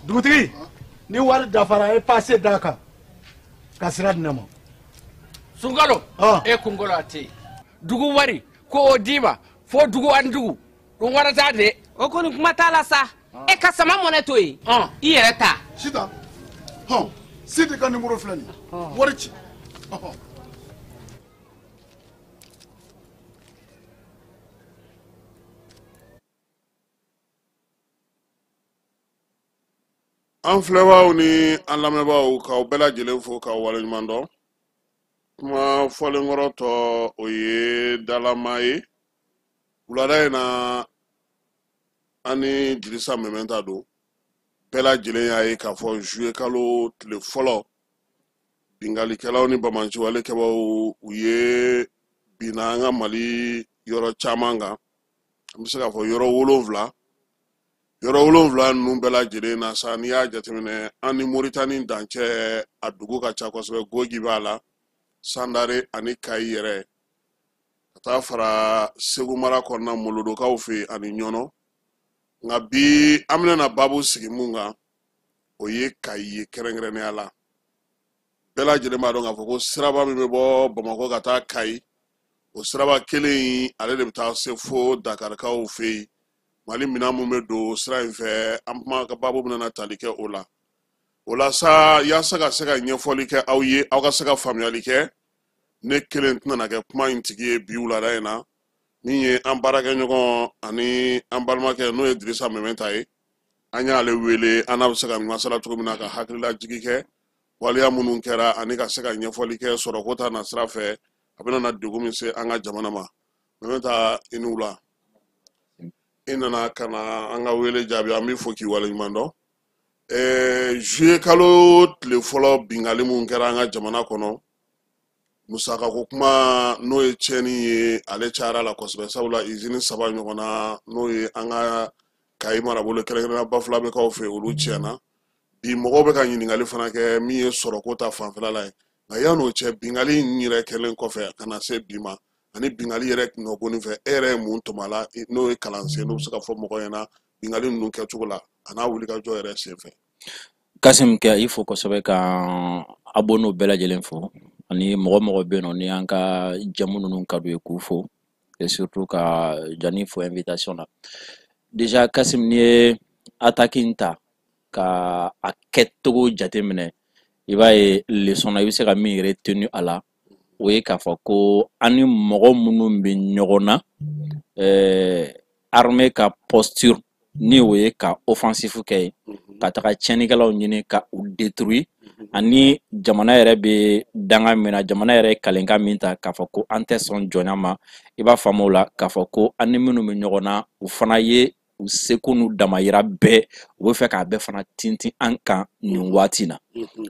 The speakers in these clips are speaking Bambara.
dugutigi ni wari dafara e passé daka kasira dinama Sungalo e kungolo ati dugu wari ko odiba fo dugu andugu don wara ta de o ko ni kuma tala sa e ka sama mone to yi i yere ta sita sidi ka numéro flani wari ci an filɛbaaw ni an lamɛnbaaw k'aw bɛɛ lajɛlen fo k'aw waleɲuman dɔn kuma fɔlenkɔrɔ tɔ o ye dalama ye wulada in na an ni Dirisa Mɛmɛnta don bɛɛ lajɛlen y'a ye k'a fɔ juye kalo tile fɔlɔ bingalikɛlaw ni bamanciwalekɛlaw u ye binna an ka Mali yɔrɔ caman kan an bɛ se k'a fɔ yɔrɔ 7 ninnu bɛɛ lajɛlen na sa n'i y'a jateminɛ an ni Moritani dancɛ a dugu ka ca kosɛbɛ Gogi b'a la Sandare ani Kayi yɛrɛ ka taa fara Segu mara kɔnɔna Molodokaw fɛ ani Ɲɔnɔ nka bi an bɛna babu sigi mun kan o ye Kayi ye kɛrɛnkɛrɛnnenya la bɛɛ lajɛlen b'a dɔn k'a fɔ ko siraba min bɛ bɔ Bamakɔ ka taa Kayi o siraba kelen in ale de bɛ taa se fo Dakarikaw fɛ yen Mali minɛn mun bɛ don sira in fɛ an kuma ka babu bɛna tali kɛ o la sa yaasa ka se ka ɲɛfɔli kɛ aw ye aw ka se ka faamuyali kɛ ne kelen tɛna kɛ kuma in tigi ye bi wulada in na min ye an baarakɛɲɔgɔn ani an balimakɛ n'o ye Dirisa Mɛmɛnta ye an y'ale wele an n'a bɛ se ka masala cogo min na ka hakililajigi kɛ waleya minnu kɛra ani ka se ka ɲɛfɔli kɛ sɔrɔko ta na sira fɛ a bɛna na degun min se an ka jamana ma Mɛmɛnta i ni wula i nana ka na an ka wele jaabi an bɛ fɔ k'i waleɲuman dɔn juye kalo tile fɔlɔ bingali mun kɛra an ka jamana kɔnɔ musakako kuma n'o ye tiɲɛni ye ale cayara la kosɛbɛ sabula usine 3 ɲɔgɔnna n'o ye an ka Kayi marabolo kɛrɛnkɛrɛnnenya Bafulabekaw fɛ olu tiɲɛna bi mɔgɔw bɛ ka ɲininkali fana kɛ min ye sɔrɔko ta fanfɛla la ye nka yan'o cɛ bingali in yɛrɛ kɛlen kɔfɛ ka na se bi ma ani bingali yɛrɛ nɔbɔnin fɛ e yɛrɛ ye mun tuma la n'o ye kalansen n'o bɛ se ka fɔ mɔgɔ ɲɛna bingali ninnu kɛcogo la a n'a wulikajɔ yɛrɛ senfɛ Kasim kɛ i fo kosɛbɛ ka abonnew bɛɛ lajɛlen fo ani mɔgɔ bɛ yen nɔ ni an ka jamu ninnu ka d'u ye k'u fo et surtout ka Jani fo invitation na déjà Kasim ni ye attaque in ta ka a kɛcogo jateminɛ i b'a ye leçon na i bɛ se ka min retenu a la o ye k'a fɔ ko an ni mɔgɔ minnu bɛ ɲɔgɔn na armée ka posture ni o ye ka offensive kɛ ye ka taga tiɲɛnikɛlaw ɲini ka u détruire ani jamana yɛrɛ bɛ danga min na jamana yɛrɛ kalenkan min ta k'a fɔ ko an tɛ sɔn jɔnya ma i b'a faamu o la k'a fɔ ko an ni minnu bɛ ɲɔgɔn na u fana ye u seko n'u damayira bɛɛ u bɛ fɛ k'a bɛɛ fana tintin an kan nin waati na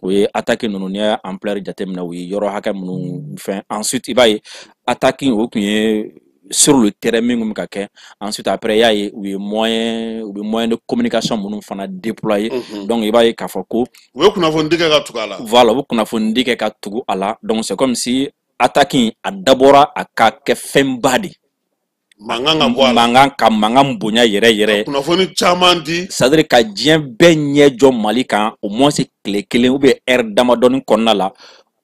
o ye attaque ninnu n'i y'a ampleur jateminɛ u ye yɔrɔ hakɛ minnu fɛn ensuite i b'a ye attaque o tun ye sur le terrain min kun bɛ ka kɛ ensuite après i y'a ye u bɛ moyen de communication minnu fana déployer donc i b'a ye k'a fɔ ko u ye kunnafoni di kɛ ka tugu a la voilà u bɛ kunnafoni di kɛ ka tugu a la donc c'est comme si attaque a dabɔra a ka kɛ fɛnba de mankan ka bɔ a la mankan ka mankan bonya yɛrɛ kunnafoni caman di c'est à dire ka diɲɛ bɛɛ ɲɛ jɔ Mali kan au moins tile kelen ou bien heure damadɔni kɔnɔna la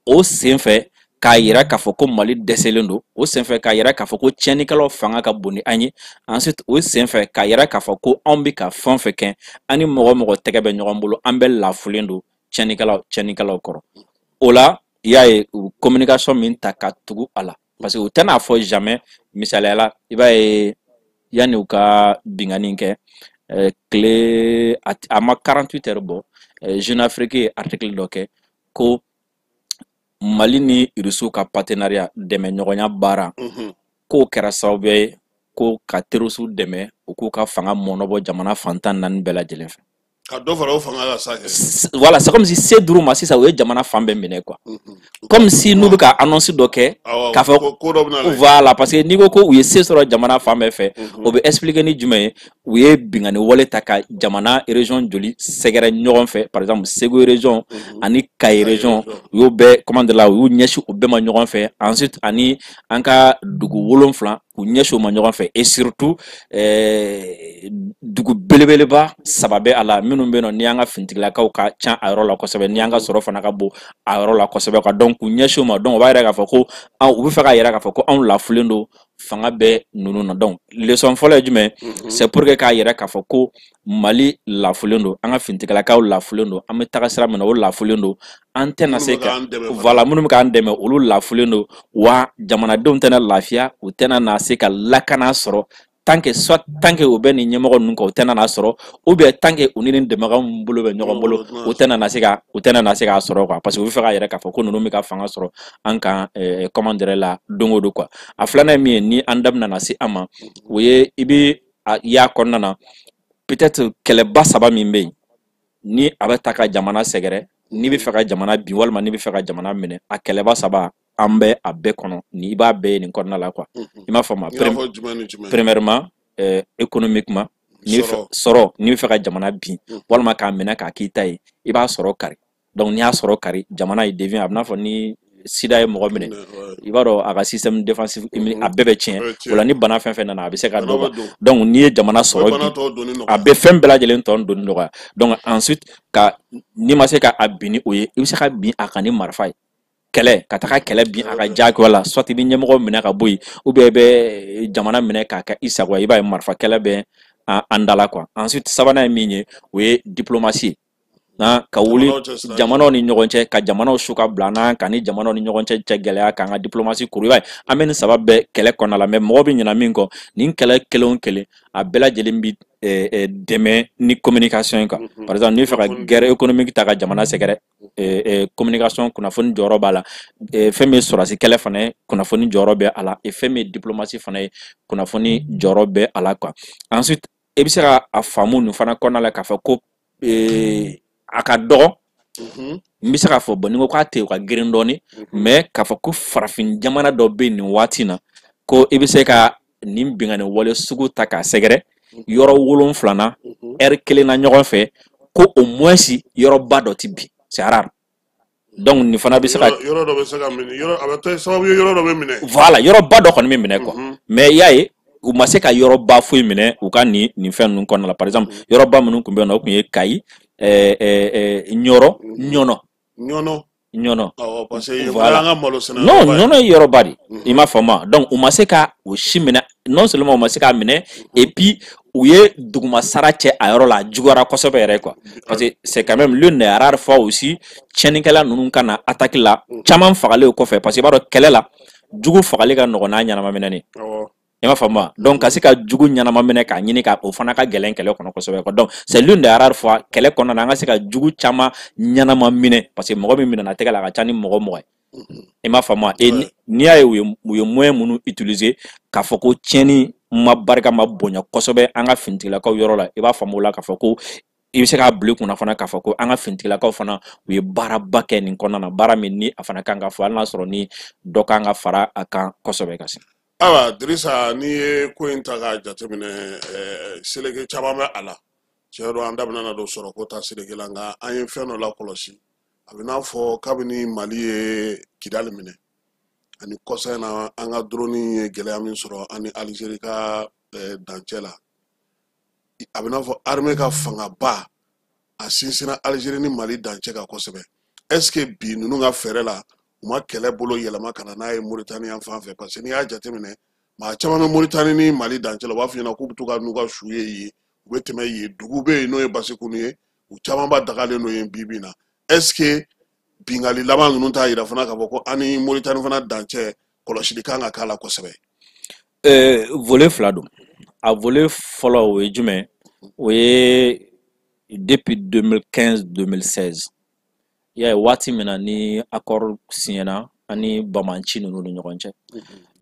o senfɛ k'a yira k'a fɔ ko Mali dɛsɛlen don o senfɛ k'a yira k'a fɔ ko tiɲɛnikɛlaw fanga ka bon ni an ye ensuite o senfɛ k'a yira k'a fɔ ko anw bɛ ka fɛn o fɛn kɛ an ni mɔgɔ tɛgɛ bɛ ɲɔgɔn bolo an bɛɛ lafulen don tiɲɛnikɛlaw kɔrɔ o la i y'a ye u communication min ta ka tugu a la parce que u tɛna fɔ jamais misaliya la i b'a ye yanni u ka bingani kɛ tile a ma 48 heures bɔ Jeune Afrique ye article dɔ kɛ ko Mali ni Rusiw ka partenariat dɛmɛ ɲɔgɔnya baara k'o kɛra sababu ye ko ka terroriste dɛmɛ u k'u ka fanga mɔnɔbɔ jamana fantan 4 bɛɛ lajɛlen fɛ ka dɔ fara o fanga la sa voilà c'est comme si se duuru ma sisan o ye jamana fan bɛɛ minɛ quoi comme si n'u bɛ ka annonce dɔ kɛ k'a fɔ voilà parce que n'i ko ko u ye se sɔrɔ jamana fan bɛɛ fɛ o bɛ expliquer ni jumɛn ye u ye bingani wale ta ka jamana région joli sɛgɛrɛ ɲɔgɔn fɛ par exemple Segu région ani Kayi région u y'o bɛɛ comment dire la u y'u ɲɛsin u bɛɛ ma ɲɔgɔn fɛ ensuite ani an ka dugu 7 k'u ɲɛsin u ma ɲɔgɔn fɛ et surtout dugu belebeleba sababe ala minnu bɛ yen nɔ ni an ka finitigilakaw ka ca a yɔrɔ la kosɛbɛ ni an ka sɔrɔ fana ka bon a yɔrɔ la kosɛbɛ ka dɔn k'u ɲɛsin u ma donc o b'a yira k'a fɔ ko u bɛ fɛ k'a yira k'a fɔ ko anw lafulen don fanga bɛ ninnu na donc leçon fɔlɔ ye jumɛn c'est pour que k'a yira k'a fɔ ko Mali lafulen don an ka finitigilakaw lafulen don an bɛ taga sira min na o lafulen don an tɛna se ka voilà minnu bɛ k'an dɛmɛ olu lafulen don wa jamanadenw tɛna lafiya u tɛna na se ka lakana sɔrɔ tant que u bɛ nin ɲɛmɔgɔ ninnu kan u tɛna na sɔrɔ ou bien tant que u ni nin dɛmɛbagaw minnu bolo bɛ ɲɔgɔn bolo u tɛna na se k'a sɔrɔ quoi parce que u bɛ fɛ k'a yɛrɛ k'a fɔ ko ninnu bɛ ka fanga sɔrɔ an kan comment dirais la don o don quoi a filanan ye min ye ni an da bɛna na se an ma o ye i bɛ y'a kɔnɔna na peut-être kɛlɛba saba min bɛ yen ni a bɛ ta ka jamana sɛgɛrɛ n'i bɛ fɛ ka jamana bin walima n'i bɛ fɛ ka jamana minɛ a kɛlɛba saba an bɛ a bɛɛ kɔnɔ ni i b'a bɛɛ ye nin kɔnɔna la quoi i m'a faamu premièrement économiquement sɔrɔ n'i bɛ fɛ ka jamana bin walima k'a minɛ k'a k'i ta ye i b'a sɔrɔ kari donc n'i y'a sɔrɔ kari jamana ye devient a bɛ n'a fɔ ni sida ye mɔgɔ minɛ i b'a dɔn a ka système défensif a bɛɛ bɛ tiɲɛ o la ni bana fɛn fɛn nana a bɛ se ka dɔgɔ donc n'i ye jamana sɔrɔ bin a bɛ fɛn bɛɛ lajɛlen tɔ donni nɔgɔya donc ensuite n'i ma se ka a bin ni o ye i bɛ se ka bin a kan ni marifa ye kɛlɛ ka taga kɛlɛ bin a ka jagoya la soit i bɛ ɲɛmɔgɔ minɛ ka bɔ yen ou bien i bɛ jamana minɛ k'a kɛ i sago ye i b'a ye marifa kɛlɛ bɛ an da la quoi ensuite sabanan ye min ye o ye diplomatie ka wuli jamanaw ni ɲɔgɔn cɛ ka jamanaw su ka bila n'an ka ni jamanaw ni ɲɔgɔn cɛ gɛlɛya k'an ka diplomatie kuru i b'a ye an bɛ nin saba bɛɛ kɛlɛ kɔnɔna la mais mɔgɔ bɛ ɲinɛ min kɔ nin kɛlɛ kelen o kelen a bɛɛ lajɛlen bi dɛmɛ ni communication ye kan par exemple n'i bɛ fɛ ka guerre économique ta ka jamana sɛgɛrɛ communication kunnafoni jɔyɔrɔ b'a la fɛn min ye sɔrɔdasi kɛlɛ fana ye kunnafoni jɔyɔrɔ bɛ a la fɛn min ye diplomatie fana ye kunnafoni jɔyɔrɔ bɛ a la quoi ensuite i bɛ se ka a faamu nin fana kɔnɔna la k'a fɔ ko a ka dɔgɔ n bɛ se k'a fɔ ni ko k'a tɛ yen o ka girin dɔɔni mais k'a fɔ ko farafin jamana dɔ bɛ yen nin waati in na ko i bɛ se ka nin bingani wale sugu ta k'a sɛgɛrɛ yɔrɔ 7 na heure 1 na ɲɔgɔn fɛ ko au moins yɔrɔba dɔ tɛ bin c'est rare donc nin fana bɛ se ka yɔrɔ dɔ bɛ se ka minɛ a bɛ taa sababu ye yɔrɔ dɔ bɛ minɛ voilà yɔrɔba dɔ kɔni bɛ minɛ quoi mais i y'a ye u ma se ka yɔrɔba foyi minɛ u ka nin fɛn ninnu kɔnɔna la par exemple yɔrɔba minnu tun bɛ yen nɔ o tun ye Kayi ɲɔnɔ non ɲɔnɔ ye yɔrɔba de i m'a faamu donc u ma se ka o si minɛ non seulement u ma se k'a minɛ et puis u ye duguma sara cɛ a yɔrɔ la a juguyara kosɛbɛ yɛrɛ quoi parce que c'est quand même l'une des rares fois aussi tiɲɛnikɛla ninnu ka na attaque la caman fagalen kɔfɛ parce que i b'a dɔn kɛlɛ la jugu fagali ka nɔgɔn n'a ɲanama minɛni i m'a faamu donc ka se ka jugu ɲanama minɛ k'a ɲini ka o fana ka gɛlɛn kɛlɛ kɔnɔ kosɛbɛ quoi donc c'est l'une des rares fois kɛlɛ kɔnɔna na an ka se ka jugu caman ɲanama minɛ parce que mɔgɔ min minɛna tɛgɛ la a ka ca ni mɔgɔ ye i m'a faamu et n'i y'a ye u ye moyen minnu utiliser k'a fɔ ko tiɲɛni ma barika ma bonya kosɛbɛ an ka finitigilakaw yɔrɔ la i b'a faamu o la k'a fɔ ko i bɛ se k'a bila i kunna fana k'a fɔ ko an ka finitigilakaw fana u ye baaraba kɛ nin kɔnɔna na baara min ni a fana kan ka fɔ hali n'a sɔrɔ ni dɔ kan ka fara a kan kosɛbɛ ka se. Awa Dirisa n'i ye ko in ta k'a jateminɛ seleke caman bɛ a la tiɲɛ don an da bɛna na don sɔrɔ ko ta seleke la nka an ye fɛn dɔ lakɔlɔsi a bɛ n'a fɔ kabini Mali ye Kidali minɛ ani kɔsa in na an ka drone ye gɛlɛya min sɔrɔ ani Alizeri ka dancɛ la a bɛ n'a fɔ armée ka fangaba a sinsinna Alizeri ni Mali dancɛ kan kosɛbɛ est-ce que bi ninnu ka fɛɛrɛ la u ma kɛlɛ bolo yɛlɛma ka na n'a ye Mauritanie yan fan fɛ parce que n'i y'a jateminɛ maa caman bɛ Mauritanie ni Mali dancɛ la u b'a f'i ɲɛna k'u bɛ to ka n'u ka su ye yen u bɛ tɛmɛ yen dugu bɛ yen n'o ye Basekunu ye u camanba dagalen n'o ye bi bi in na est-ce que bingali laban ninnu t'a yira fana k'a fɔ ko an ni Mauritanie fana dancɛ kɔlɔsili kan ka k'a la kosɛbɛ. volet 2 don a volet fɔlɔ o ye jumɛn o ye depuis 2015-2016 il y a waati min na ni accord signera ani Bamanci ninnu ni ɲɔgɔn cɛ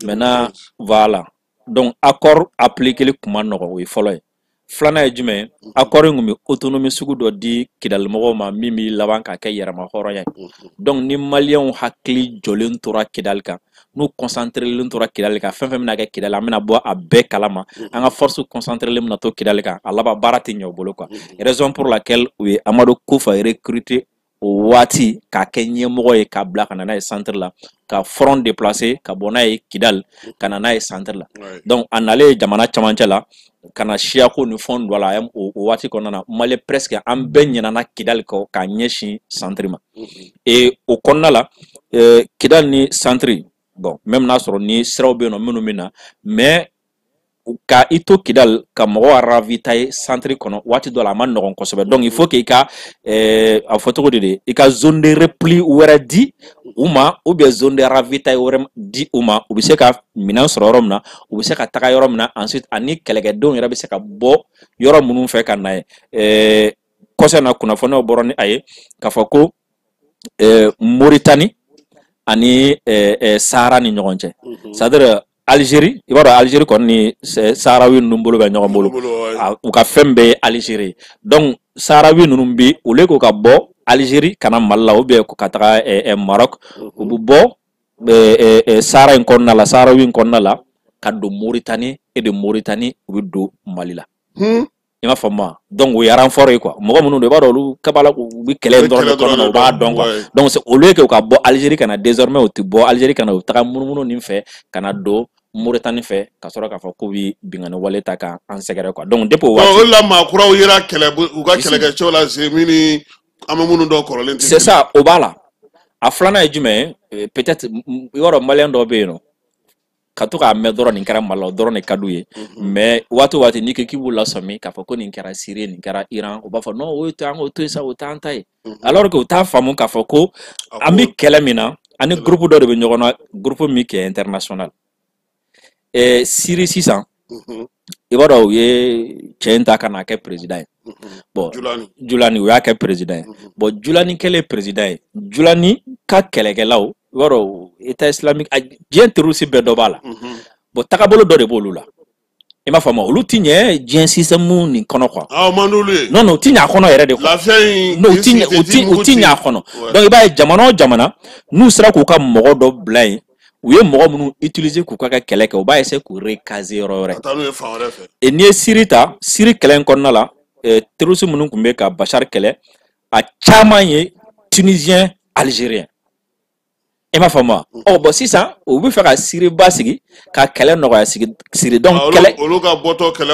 maintenant voilà donc accord appliqué kuma nɔgɔ o ye fɔlɔ ye filanan ye jumɛn accord in tun bɛ autonomie sugu dɔ di Kidali mɔgɔw ma min bɛ laban ka kɛ yɛrɛma hɔrɔnya ye donc ni maliyɛnw hakili jɔlen tora Kidali kan n'u concentrelen tora Kidali kan fɛn fɛn bɛna kɛ Kidali an bɛna bɔ a bɛɛ kalama an ka force concentrelen bɛna to Kidali kan a laban baara tɛ ɲɛ u bolo quoi raison pour laquelle u ye Amadu Kufa recruter o waati k'a kɛ ɲɛmɔgɔ ye k'a bila ka na n'a ye centre la ka front déplacer ka bɔ n'a ye Kidal ka na n'a ye centre la donc a nalen jamana camancɛ la ka na siyako ni fɛnw don a la o waati kɔnɔna na Mali presque an bɛɛ ɲinɛna Kidal kɔ k'a ɲɛsin centre ma et o kɔnɔna la Kidal ni centre bon même n'a sɔrɔ ni siraw bɛ yen nɔ minnu bɛ na mais ka i to Kidal ka mɔgɔw ravitailler centre kɔnɔ waati dɔ la a ma nɔgɔn kosɛbɛ donc il faut que i ka a fɔ cogo de i ka zone de repli wɛrɛ di u ma ou bien zone de ravitail wɛrɛ di u ma u bɛ se ka minɛn sɔrɔ yɔrɔ min na u bɛ se ka taga yɔrɔ min na ensuite ani kɛlɛkɛdenw yɛrɛ bɛ se ka bɔ yɔrɔ minnu fɛ ka na ye kɔsɛ na kunnafoniyaw bɔra ni a ye k'a fɔ ko Mauritanie ani Sahara ni ɲɔgɔn cɛ c'est-à-dire Algérie i b'a dɔn Algérie kɔni ni Saharawi ninnu bolo bɛ ɲɔgɔn bolo u ka fɛn bɛɛ ye Algérie donc Saharawi ninnu bi olu ko ka bɔ Algérie kana Mali la ou bien ka taga Maroc u bɛ bɔ Sahara in kɔnɔna la Saharawi in kɔnɔna la ka don Mauritanie et de Mauritanie u bɛ don Mali la i m'a faamu donc o ye renfort ye quoi mɔgɔ minnu i b'a dɔn olu kabala u bɛ kɛlɛ dɔrɔn de kɔnɔna na u b'a dɔn quoi donc c'est au lieu que u ka bɔ Algérie kana désormais u tɛ bɔ Algérie kana u taga munumunu nin fɛ kana don Mauritanie fɛ ka sɔrɔ k'a fɔ k'u bɛ bingani wale ta k'an sɛgɛrɛ quoi donc depuis o waati o la maakuraw yera u ka kɛlɛkɛcɛw la Zemi ni an bɛ minnu dɔn kɔrɔlen tɛ c'est ça o b'a la a filanan ye jumɛn ye peut-être i b'a dɔn maliyɛn dɔw bɛ yen nɔ ka to k'a mɛn dɔrɔn nin kɛra Mali la o dɔrɔn de ka d'u ye mais waati o waati n'i ko k'i b'u lasɔmi k'a fɔ ko nin kɛra Syrie nin kɛra Iran o b'a fɔ non o to an k'o to yen sa o t'an ta ye alors que u t'a faamu k'a fɔ ko an bɛ kɛlɛ min na ani groupe dɔ de bɛ ɲɔgɔn na groupe min kɛ international Syrie sisan i b'a dɔn u ye cɛ in ta ka na kɛ président ye bon Julani u y'a kɛ président ye bon Julani kɛlen président ye Julani ka kɛlɛkɛlaw i b'a dɔn état islamique diɲɛ terroriste bɛɛ dɔ b'a la bon tagabolo dɔ de b'olu la i m'a faamu olu ti ɲɛ diɲɛ système nin kɔnɔ quoi non non u ti ɲɛ a kɔnɔ yɛrɛ de quoi non u ti ɲɛ a kɔnɔ donc i b'a ye jamana o jamana n'u sera k'u ka mɔgɔ dɔ bila yen u ye mɔgɔ minnu utiliser k'u ka kɛlɛ kɛ u b'a essayer k'u recaser yɔrɔ wɛrɛ et n'i ye Syrie ta Syrie kɛlɛ in kɔnɔna la terroriste minnu tun bɛ ka Bachar kɛlɛ a caman ye tunisien algérien i m'a faamu wa bon sisan u bɛ fɛ ka Syrie basigi ka kɛlɛ nɔgɔya Syrie donc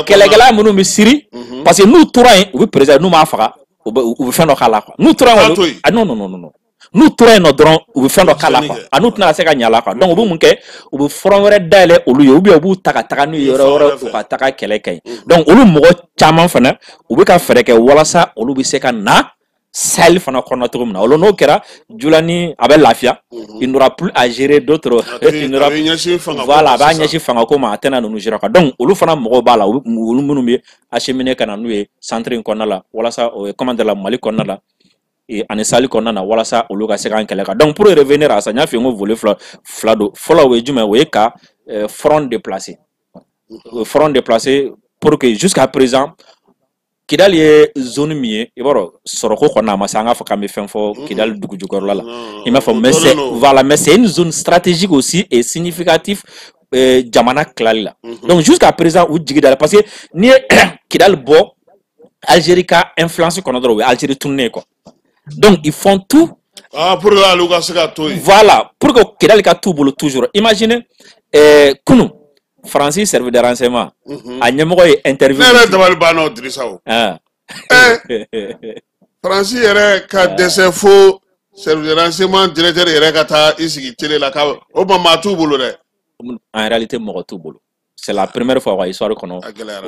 kɛlɛkɛla minnu bɛ Syrie parce que n'u tora yen u bɛ président n'u m'a faga u bɛ fɛn dɔ k'a la quoi n'u tora yen non n'u tora yen nɔ dɔrɔn u bɛ fɛn dɔ k'a la quoi a n'u tɛna se ka ɲɛ a la quoi donc u bɛ mun kɛ u bɛ front wɛrɛ dayɛlɛ olu ye ou bien u b'u ta ka taga n'u ye yɔrɔ wɛrɛ u ka taga kɛlɛ kɛ yen donc olu mɔgɔ caman fana u bɛ ka fɛɛrɛ kɛ walasa olu bɛ se ka na Sahel fana kɔnɔ cogo min na olu n'o kɛra Julani a bɛ lafiya il n'aura plus à gérer d'autres voilà a b'a ɲɛsin fangako ma a tɛna ninnu gérer quoi donc olu fana mɔgɔw b'a la olu minnu bɛ acheminer ka na n'u ye centre in kɔnɔna la walasa o ye comment dire la Mali kɔnɔna la ani Sahel kɔnɔna na walasa olu ka se k'an kɛlɛ kan donc pour revenir à ça n y'a f'i ye n ko volet fila don fɔlɔ o ye jumɛn o ye ka front déplacer pour que jusqu'à présent Kidal ye zone min ye i b'a dɔn sɔrɔko kɔnɔna a ma se an k'a fɔ k'an bɛ fɛn fɔ Kidal dugu jukɔrɔla la i m'a fɔ mais c'est une zone stratégique aussi et significative jamana tilali la donc jusqu'à présent u jigi dala parce que n'i ye Kidal bɔ Algérie ka influence kɔnɔ dɔrɔn o ye Algérie tunnen quoi donc ils font tout voilà pour que Kidal ka t'u bolo toujours imaginez kunu Francis service de renseignement a ɲɛmɔgɔ ye interview ne yɛrɛ dabali banna o Dirisa o Francis yɛrɛ ka dɛsɛ fo service de renseignement directeur yɛrɛ ka taa i sigi télé la ka o maa t'u bolo dɛ en réalité mɔgɔ t'u bolo c'est la première fois wa histoire kɔnɔ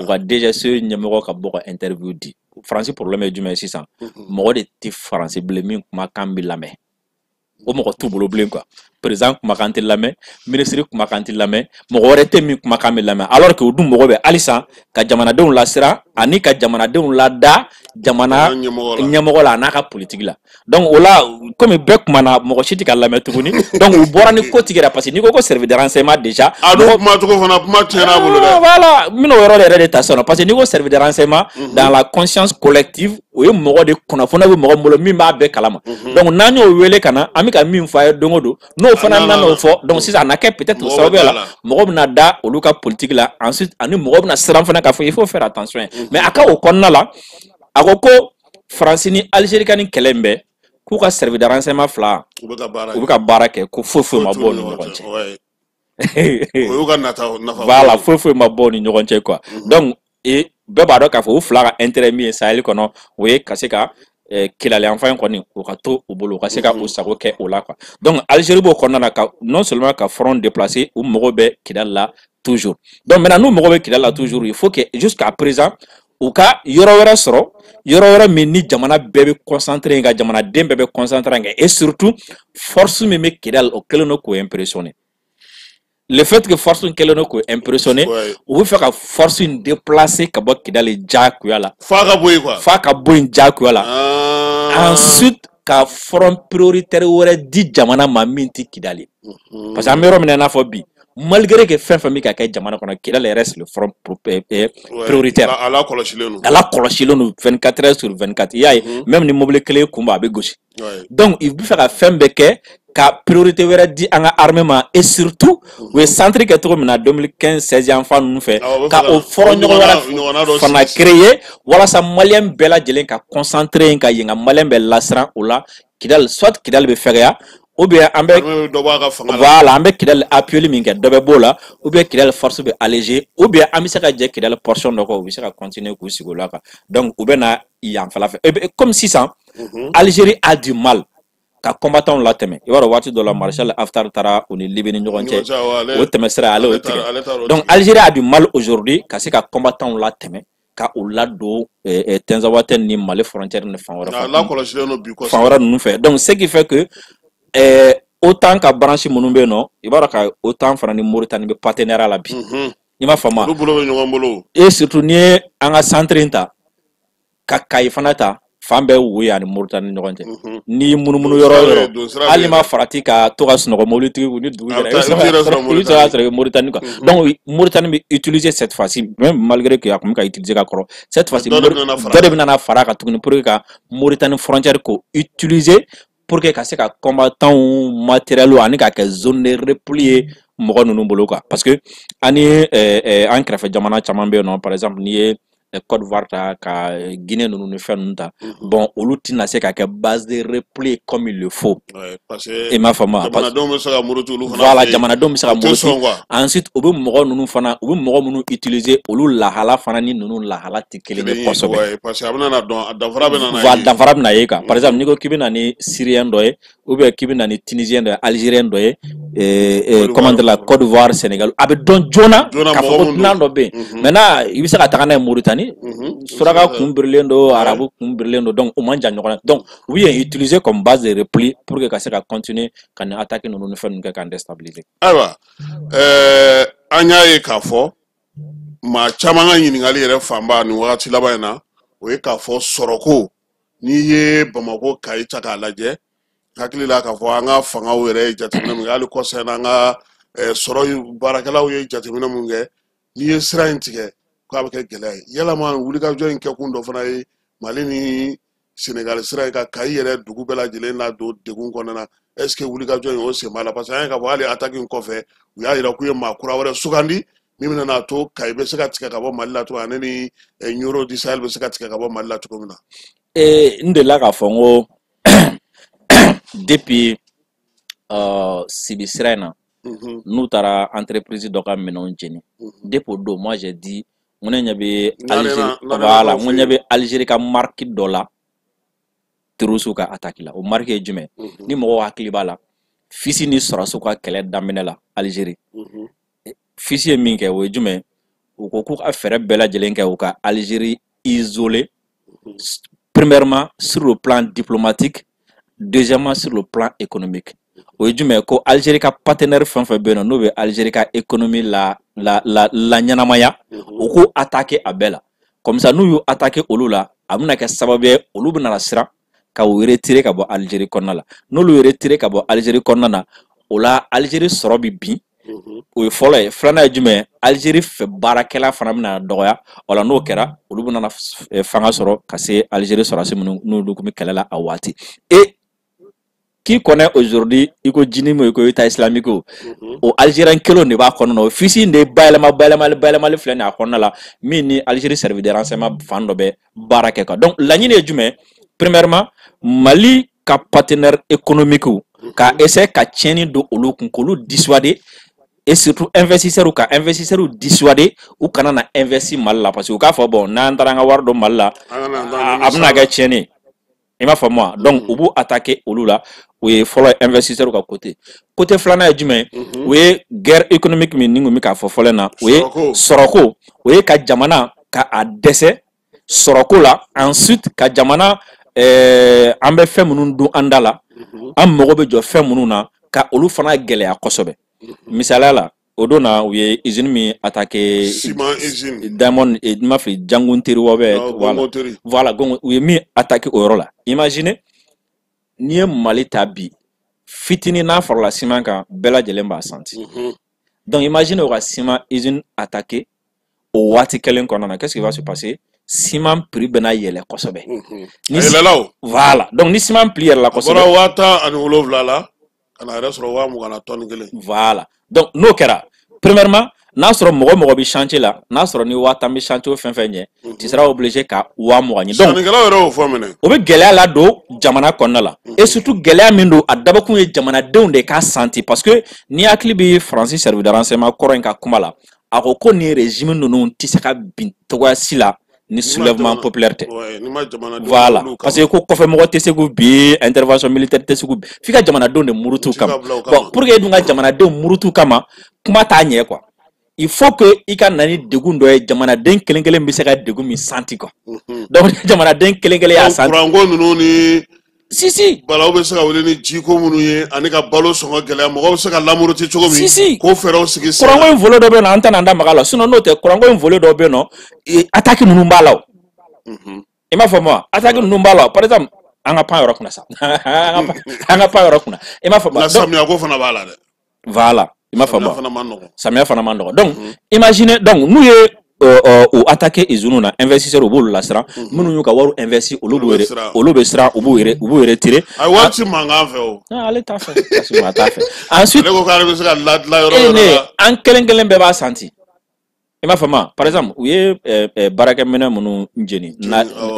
u ka DGSE ɲɛmɔgɔ ka bɔ ka interview di Francis problème ye jumɛn ye sisan mɔgɔ de tɛ Francis bilen min kumakan bɛ lamɛn o mɔgɔ t'u bolo bilen quoi président kumakan tɛ lamɛn ministre kumakan tɛ lamɛn mɔgɔ wɛrɛ tɛ min kumakan bɛ lamɛn alors que o dun mɔgɔ bɛ halisa ka jamanadenw lasira ani ka jamanadenw lada jamana ɲɛmɔgɔ la a n'a ka politique la donc o la komi bɛɛ kumana mɔgɔ si tɛ ka lamɛn tuguni donc u bɔra ni ko tigɛra parce que n'i ko ko service de renseignement déjà a n'o kuma cogo fana kuma tiɲɛna a bolo dɛ voilà n bɛna o yɔrɔ yɛrɛ de ta sisan parce que n'i ko service de renseignement dans la conscience collective o ye mɔgɔ de kunnafoniya bɛ mɔgɔ min bolo min b'a bɛɛ kalama donc n'an y'o wele ka na an bɛ ka min fɔ a ye don o don n'o fana nana o fɔ donc sisan a na kɛ peut-être o sababuya la mɔgɔ bɛna da olu ka politique la ensuite ani mɔgɔ bɛna siran fana k'a fɔ il faut faire attention mais a ka o kɔnɔna la a ko ko Faransi ni Algérie ka ni kɛlɛ in bɛɛ k'u ka service de renseignement fila u bɛ ka baara kɛ ko foyi ma bɔ ni ɲɔgɔn cɛ voilà foyi ma bɔ ni ɲɔgɔn cɛ quoi donc bɛɛ b'a dɔn k'a fɔ u fila ka intérêt min ye Sahel kɔnɔ o ye ka se ka kilaliyanfan kɔni o ka to u bolo u ka se ka u sago kɛ o la quoi donc Algérie b'o kɔnɔna na non seulement ka front déplacer u mago bɛ Kidal la toujours donc maintenant n'u mago bɛ Kidal la toujours il faut que jusqu'à présent u ka yɔrɔ wɛrɛ sɔrɔ yɔrɔ wɛrɛ min ni jamana bɛɛ bɛ concentré nka jamanaden bɛɛ bɛ concentré nka et surtout force min bɛ Kidal o kɛlen don k'o impressionner le fait que force kɛlen don k'o impressionner u bɛ fɛ ka force déplacer ka bɔ Kidal jagoya la f'a ka bɔ yen quoi f'a ka bɔ yen jagoya la ensuite ka front prioritaire wɛrɛ di jamana ma min ti Kidal ye parce que an bɛ yɔrɔ min na i n'a fɔ bi malgré que fɛn fɛn bɛ ka kɛ jamana kɔnɔ Kidal reste le front prioritaire ala kɔlɔsilen don 24 heures sur 24 i y'a ye même ni mobile kelen kun b'a bɛ gosi donc i bɛ fɛ ka fɛn bɛɛ kɛ ka priorité wɛrɛ di an ka armée ma et surtout u ye centre kɛ cogo min na 2015-16 yan fan ninnu fɛ ka o fɔrɔ ɲɔgɔn wɛrɛ fana créer walasa maliyɛn bɛɛ lajɛlen ka concentré ka yen ka maliyɛn bɛɛ lasiran o la Kidal soit Kidal bɛ fɛgɛya ou bien an bɛ voilà an bɛ Kidal appuyé min kɛ dɔ bɛ b'o la ou bien Kidal force bɛ allégé ou bien an bɛ se ka jɛ Kidal portion dɔ kɔ u bɛ se ka continuer k'u sigi o la quoi donc u bɛ na yan fana fɛ comme sisan Algérie a du mal ka combattant latɛmɛ i b'a dɔn waati dɔ la Marshal Haftar taara u ni Libye ni ɲɔgɔn cɛ o tɛmɛsira ale o tigɛ donc Algérie a du mal aujourd'hui ka se ka combattant latɛmɛ ka u ladon Tinzawatène ni Mali frontière ni fan wɛrɛ ninnu fɛ donc ce qui fait que autant ka branche minnu bɛ yen nɔ i b'a dɔn ka autant fana ni Mauritanie bɛ partenariat la bi i m'a faamu et surtout n'i ye an ka centre in ta ka Kayi fana ta fan bɛɛ wo ye ani Mauritanie ni ɲɔgɔn cɛ n'i munumunu yɔrɔ o yɔrɔ hali ma farati ka to ka sunɔgɔ mobilitigiw ni dugu yɛrɛ i bɛ sɔrɔ Mauritanie quoi donc Mauritanie bɛ utiliser cette fois-ci même malgré que a kun bɛ ka utiliser ka kɔrɔ cette fois-ci dɔ de bɛ nana fara kan tuguni pour que ka Mauritanie frontière ko utiliser pour que ka se ka combattant matériel ani ka kɛ zone de repli ye mɔgɔ ninnu bolo quoi parce que ani an kɛrɛfɛ jamana caman bɛ yen nɔ par exemple n'i ye Côte d'Ivoire ta ka Guinée ninnu ni fɛn ninnu ta bon olu tɛna se ka kɛ base de repli comme il le faut i m'a faamu voilà jamanadenw bɛ se ka muruti ensuite u bɛ mɔgɔ ninnu fana u bɛ mɔgɔ minnu utiliser olu lahala fana ni ninnu lahala tɛ kelen ye kosɛbɛ danfara bɛ na ye quoi par exemple n'i ko k'i bɛ na ni Syrien dɔ ye ou bien k'i bɛ na ni Tunisien dɔ ye Algérien dɔ ye comment dire la Côte d'Ivoire Sénégal a bɛ dɔn joona k'a fɔ ko dunan dɔ bɛ yen maintenant i bɛ se ka taga n'a ye Mauritanie suraka kun birilen don arabu kun birilen don donc o man jan ɲɔgɔn na donc u bɛ utiliser comme base de repli pour que ka se ka continuer ka nin attaque ninnu ni fɛn ninnu kɛ k'an déstabiliser. Ayiwa an y'a ye k'a fɔ maa caman ka ɲininkali yɛrɛ fanba nin wagati laban in na o ye k'a fɔ sɔrɔko n'i ye Bamako Kayi ta k'a lajɛ hakili la k'a fɔ an ka fangaw yɛrɛ ye jateminɛ min kɛ hali kɔsɛbɛ an ka sɔrɔ baarakɛlaw ye jateminɛ min kɛ n'i ye sira in tigɛ k'a bɛ kɛ gɛlɛya ye yalama wulikajɔ in kɛkun dɔ fana ye Mali ni Sénégal sira in ka Kayi yɛrɛ dugu bɛɛ lajɛlen ladon degun kɔnɔna na est-ce que wulikajɔ in o sen b'a la parce que an ye k'a fɔ hali attaque in kɔfɛ u y'a jira k'u ye maa kura wɛrɛ sugandi min bɛna n'a to Kayi bɛ se ka tigɛ ka bɔ Mali la cogo ani ni Nioro du Sahel bɛ se ka tigɛ ka bɔ Mali la cogo min na. N delila k'a fɔ n ko depuis Sibi sira in na n'u taara entreprise dɔ ka minɛnw jeni depuis o don moi j'ai dit n ko ne ɲɛ bɛ Algérie voilà n ko ɲɛ bɛ Algérie ka marque dɔ la terroriste ka attaque la o marque ye jumɛn ni mɔgɔw hakili b'a la Fisi ni Sɔrɔsiw ka kɛlɛ daminɛ la Algérie Fisi ye min kɛ o ye jumɛn u ko k'u ka fɛɛrɛ bɛɛ lajɛlen kɛ u ka Algérie isoler premièrement sur le plan diplomatique deuxièmement sur le plan économique o ye jumɛn ko Algérie ka partenaire fɛn fɛn bɛ yen nɔ n'o bɛ Algérie ka économie la ɲɛnamaya o k'u attaquer a bɛɛ la comme ça n'u y'u attaquer olu la a bɛna kɛ sababu ye olu bɛna siran ka u retirer ka bɔ Algérie kɔnɔna la n'olu ye retirer ka bɔ Algérie kɔnɔna na o la Algérie sɔrɔ bɛ bin o ye fɔlɔ ye filanan ye jumɛn Algérie fɛ baarakɛla fana bɛna dɔgɔya o la n'o kɛra olu bɛna fanga sɔrɔ ka se Algérie sɔrɔdasi minnu n'olu tun bɛ kɛlɛ la a waati et qui connaît aujourd'hui iko jinimo iko État islamique o Algérien kelen de b'a kɔnɔ o Fisi de bayɛlɛmali filɛ nin a kɔnɔna la min ni Algérie service de renseignement fan dɔ bɛ baara kɛ quoi donc laɲini ye jumɛn premièrement Mali ka partenaire économique ka essayer ka tieni do olu kun k'olu dissuader et surtout investisseurs ka investisseurs dissuader ou kana na investir mal la parce que ka fɔ bon n'an taara an ka wari don mal la a bɛna kɛ tiɲɛni i m'a faamu donc u b'u attaquer olu la o ye fɔlɔ investisseurs ka côté filanan ye jumɛn o ye guerre économique min ni ko mi k'a fɔ fɔlɔ na o ye sɔrɔko o ye ka jamana ka a dɛsɛ sɔrɔko la ensuite ka jamana an bɛ fɛn minnu dun an da la an mago bɛ jɔ fɛn minnu na ka olu fana gɛlɛya kosɛbɛ misaliya la o don na u ye usine min attaqué Diamond ma fili Jangun Teri voilà u ye min attaqué o yɔrɔ la imagine n'i ye Mali ta bi fitinin n'a farala ciment kan bɛɛ lajɛlen b'a santi donc imagine o ka ciment usine attaqué o waati kelen kɔnɔna na qu'est-ce qui va se passer ciment prix bɛna yɛlɛ kosɛbɛ voilà donc ni ciment prix yɛlɛla kosɛbɛ voilà donc n'o kɛra premièrement n'a sɔrɔ mɔgɔ bɛ chantier la n'a sɔrɔ ni 1000 bɛ chantier fɛn fɛn ɲɛ tu seras obligé ka 20,000 donc o bɛ gɛlɛya la don jamana kɔnɔna la et surtout gɛlɛya min don a dabɔkun ye jamanadenw de k'a santi parce que ni hakili bɛ Faransi service de renseignement kɔrɔ in ka kuma la a ko ko ni régime ninnu tɛ se ka bin togoya si la ni soulèvement populaire tɛ voilà parce que ko kɔfɛ mɔgɔ tɛ se k'u bi intervention militaire tɛ se k'u bi f'i ka jamanadenw de murutu kama bon pour que e dun ka jamanadenw murutu kama kuma t'a ɲɛ quoi il faut que i ka na ni degun dɔ ye jamanaden kelen kelen bɛ se ka degun min santi quoi donc jamanaden kelen kelen y'a santi kuranko ninnu ni si balaw bɛ se ka wele ni jiko minnu ye ani ka balo sɔngɔ gɛlɛya mɔgɔw bɛ se ka lamuruti cogo min k'o fɛɛrɛw sigi sen kuranko in volet dɔ bɛ yen nɔ an tɛna an da maga la sinon n'o tɛ kuranko in volet dɔ bɛ yen nɔ attaque ninnu b'a la o i m'a faamu wa attaque ninnu b'a la par exemple an ka pan yɔrɔ kunna sa an ka pan yɔrɔ kunna i m'a faamu wa samiyako fana b'a la dɛ voilà i m'a faamu wa samiya fana man nɔgɔ donc imagine donc n'u ye o attaquer usine na investisseur u b'olu lasira minnu y'u ka wari investir olu bɛ siran u b'u retirer a wari ci mankan fɛ o ale t'a fɛ parce que a t'a fɛ ensuite ale ko k'ale bɛ se ka dilan yɔrɔ la an kelen kelen bɛɛ b'a santi i m'a faamu par exemple u ye baarakɛminɛ minnu jeni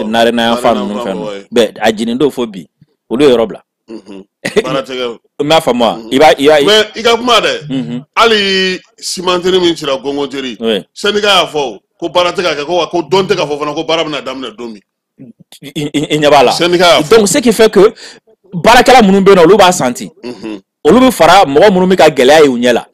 narena yan fan ninnu fɛn bɛɛ a jeni dɔw fɔ bi olu ye yɔrɔ bila i m'a faamu wa mais i ka kuma dɛ hali simanteni min cira gɔngɔteri sɛnika y'a fɔ ko baara tɛ ka kɛ ko dɔn tɛ ka fɔ fana ko baara bɛna daminɛ don min i ɲɛ b'a la donc ce qui fait que baarakɛla minnu bɛ yen nɔ olu b'a santi olu bɛ fara mɔgɔ minnu bɛ ka gɛlɛya ye u ɲɛ la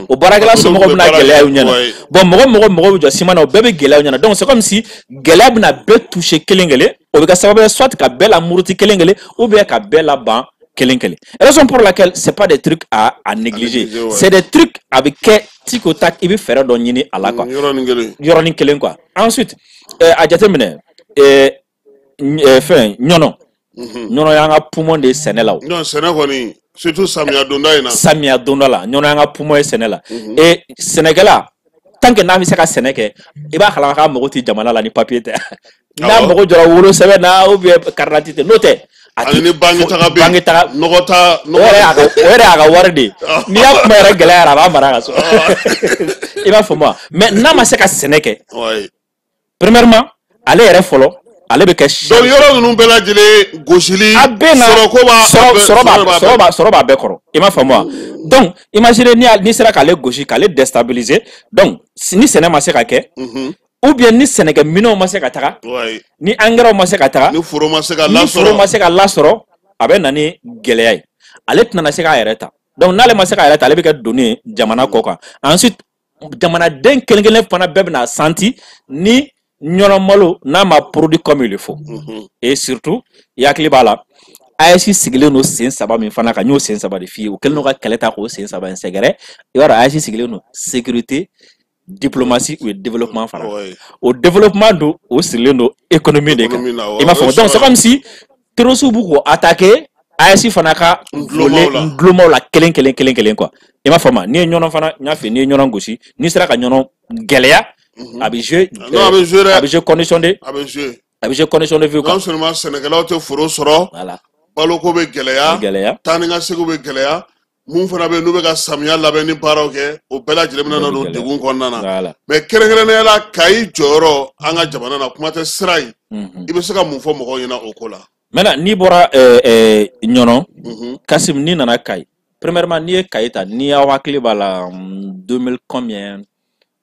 o baarakɛla somɔgɔw bɛna gɛlɛya ye u ɲɛ la bon mɔgɔ bɛ jɔ ciment na o bɛɛ bɛ gɛlɛya u ɲɛ na donc c'est comme si gɛlɛya bɛna bɛɛ toucher kelen kelen o bɛ kɛ sababu ye soit ka bɛɛ lamuruti kelen kelen ou bien ka bɛɛ laban kelen kelen raison pour laquelle c'est pas des trucs à négliger c'est des trucs avec tic au tac i bɛ fɛɛrɛ dɔ ɲini a la quoi yɔrɔnin kelen quoi ensuite a jateminɛ fɛn ɲɔnɔ y'an ka poumon de ye sɛnɛ la o sɛnɛ kɔni surtout samiya donda in na samiya donda la ɲɔnɔ y'an ka poumon ye sɛnɛ la et sɛnɛkɛla tant que n'a bɛ se ka sɛnɛ kɛ i b'a kalama k'a mago tɛ jamana la ni papier tɛ n'a mago jɔra wolo sɛbɛn na ou bien carte d'identité n'o tɛ ani ni banque taga bɛ nɔgɔ ta o yɛrɛ y'a ka wari de ye n'i y'a kuma yɛrɛ gɛlɛyara a b'a mara ka so i b'a faamu wa mais n'a ma se ka sɛnɛ kɛ premièrement ale yɛrɛ fɔlɔ ale bɛ kɛ donc yɔrɔ ninnu bɛɛ lajɛlen gosili sɔrɔ b'a bɛɛ kɔrɔ i m'a faamu wa donc imagine n'i sera k'ale gosi k'ale déstabiliser donc ni sɛnɛ ma se ka kɛ ou bien ni sɛnɛkɛ minɛnw ma se ka taga ni engrais ma se ka taga ni foro ma se ka lasɔrɔ a bɛ na ni gɛlɛya ye ale tɛna se k'a yɛrɛ ta donc n'ale ma se k'a yɛrɛ ta ale bɛ kɛ donni ye jamana kɔ kan ensuite jamanaden kelen kelen fana bɛɛ bɛna santi ni ɲɔnɔ malo n'a ma produit comme il faut et surtout i hakili b'a la AES sigilen don sen saba min fana kan n y'o sen saba de f'i ye o kɛlen don ka kɛlɛ ta k'o sen saba in sɛgɛrɛ i b'a dɔn AES sigilen don sécurité diplomatie ou développement fana o développement do o sirilen do économie de kan i m'a fɔ donc c'est comme si terroriste b'u k'o attaquer AES fana ka dulonmaw la kelen quoi i m'a fɔ ma n'i ye ɲɔnɔ fana n y'a fɛ n'i ye ɲɔnɔ gosi n'i sera ka ɲɔnɔ gɛlɛya a bɛ jouer condition de vie non seulement sɛnɛkɛlaw tɛ foro sɔrɔ baloko bɛ gɛlɛya taa ni ka segu bɛ gɛlɛya mun fana bɛ n'u bɛ ka samiya labɛn ni baaraw kɛ o bɛɛ lajɛlen bɛna don degun kɔnɔna na mais kɛrɛnkɛrɛnnenya la Kayi jɔyɔrɔ an ka jamana na kuma tɛ sira ye i bɛ se ka mun fɔ mɔgɔw ɲɛna o ko la Maintenant ni bora nyono Kasim ni nana Kayi. Premièrement ni ye Kayi ta ni ya wakili bala 2000 combien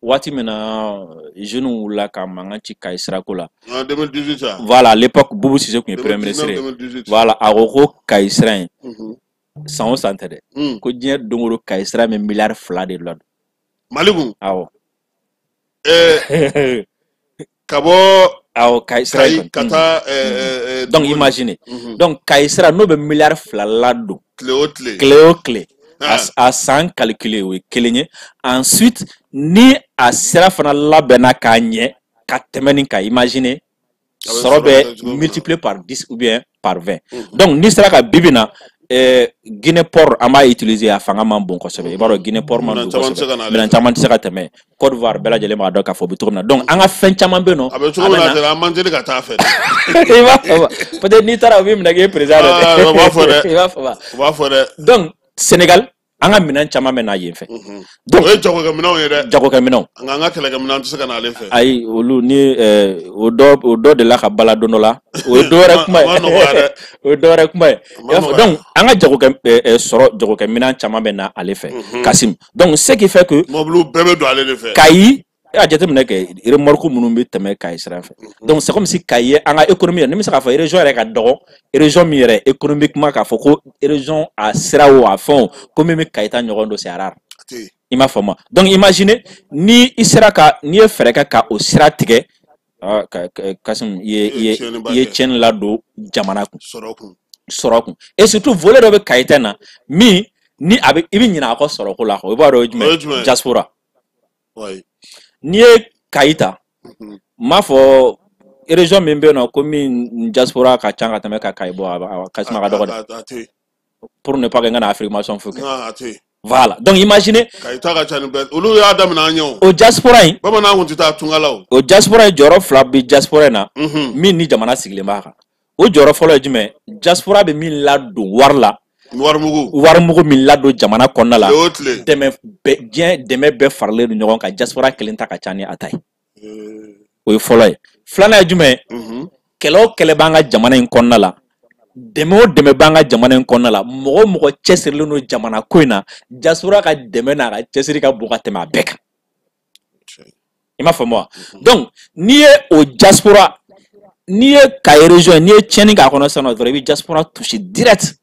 wati mena jeune wula ka mangan ci Kayi sirako la. En 2018 ça. Voilà, à l'époque Boubou Cissé qui est premier ministre. Voilà, à Roko Kayi sira. Sans santé. Ko diɲɛ don o Kayi sira mais milliard fila de la. Malibu. Awɔ. Kabo Awɔ Kayi sira kata donc imaginez. Donc Kayi sira no be milliard fila la do. Clé. À 100 calculé oui kelenye. Ensuite ni a sira fana labɛnna k'a ɲɛ ka tɛmɛ nin kan imaginez. Sɔrɔ bɛ multiplié par 10 ou bien par 20. Donc ni sera ka bibina Guinée port an b'a utiliser a fanga man bon kosɛbɛ. I b'a dɔn Guinée port man bon kosɛbɛ. Minɛn caman tɛ se ka tɛmɛ. Côte d'Ivoire bɛɛ lajɛlen b'a dɔn k'a fɔ o bɛ cogo min na. Donc an ka fɛn caman bɛ yen nɔ. A bɛ cogo min na an man deli ka taa fɛ. I b'a fɔ peut-être n'i taara o b'i minɛ k'e président dɛ. O b'a fɔ dɛ. I b'a fɔ wa. O b'a fɔ dɛ. Donc Sénégal an ka minɛn caman bɛ na yen fɛ. Donc o ye jagokɛminɛnw ye dɛ. Jagokɛminɛw. Nka an ka kɛlɛkɛminɛn tɛ se ka na ale fɛ. Ayi olu ni o dɔ de la ka bala don dɔ la. O ye dɔ wɛrɛ kuma ye. O ye dɔ wɛrɛ kuma ye. Donc an ka sɔrɔ jagokɛminɛn caman bɛ na ale fɛ. Kasim. Donc ce qui fait que. Mɔbiliw bɛɛ bɛ don ale de fɛ. Kayi a jateminɛ kɛ remorque minnu bɛ tɛmɛ Kayi sira fɛ. Donc c'est comme si Kayi an ka économie ni bɛ se k'a fɔ région yɛrɛ ka dɔgɔ région min yɛrɛ économiquement k'a fɔ ko région a sira o a fɛn o ko min bɛ Kayi ta ɲɔgɔn dɔ c'est rare. I m'a faamu. Donc imaginez ni i sera ka ni ye fɛrɛ kɛ ka o sira tigɛ Kasim i ye tiɲɛni ladon jamana kun. Sɔrɔ kun. Et surtout volet dɔ bɛ Kayi ta na min ni a bɛ i bɛ ɲinɛ a kɔ sɔrɔko la o b'a dɔn o ye jumɛn diaspora. N'i ye Kayi ta m'a fɔ région min bɛ yen nɔ ko min diaspora ka ca ka tɛmɛ ka Kayi bɔ a Kasim ka dɔgɔ dɛ. Pour ne pas que n kana affirmation fo kɛ. Voilà. Donc imaginez. Kayi ta ka ca ni bɛɛ olu y'a daminɛ an ye o. O diaspora in. Bamanan kun tɛ taa tunga la o. O diaspora in jɔyɔrɔ fila bɛ diaspora in na. Min ni jamana sigilen b'a kan. O jɔyɔrɔ fɔlɔ ye jumɛn? Diaspora bɛ min ladon wari la. Warimugu min ladon jamana kɔnɔna la. Diɲɛ dɛmɛ bɛɛ faralen don ɲɔgɔn kan diaspora kelen ta ka ca ni a ta ye. O ye fɔlɔ ye. Filanan ye jumɛn? Kɛlɛ o kɛlɛ b'an ka jamana in kɔnɔna la. Dɛmɛ o dɛmɛ b'an ka jamana in kɔnɔna la. Mɔgɔ o mɔgɔ cɛsirilen don jamana ko in na. Diaspora ka dɛmɛ n'a ka cɛsiri ka bon ka tɛmɛ a bɛɛ kan. I m'a faamu wa? Donc n'i ye o diaspora n'i ye Kayi région n'i ye tiɲɛni k'a kɔnɔ sisan nɔ dɔrɔn i bɛ diaspora toucher direct.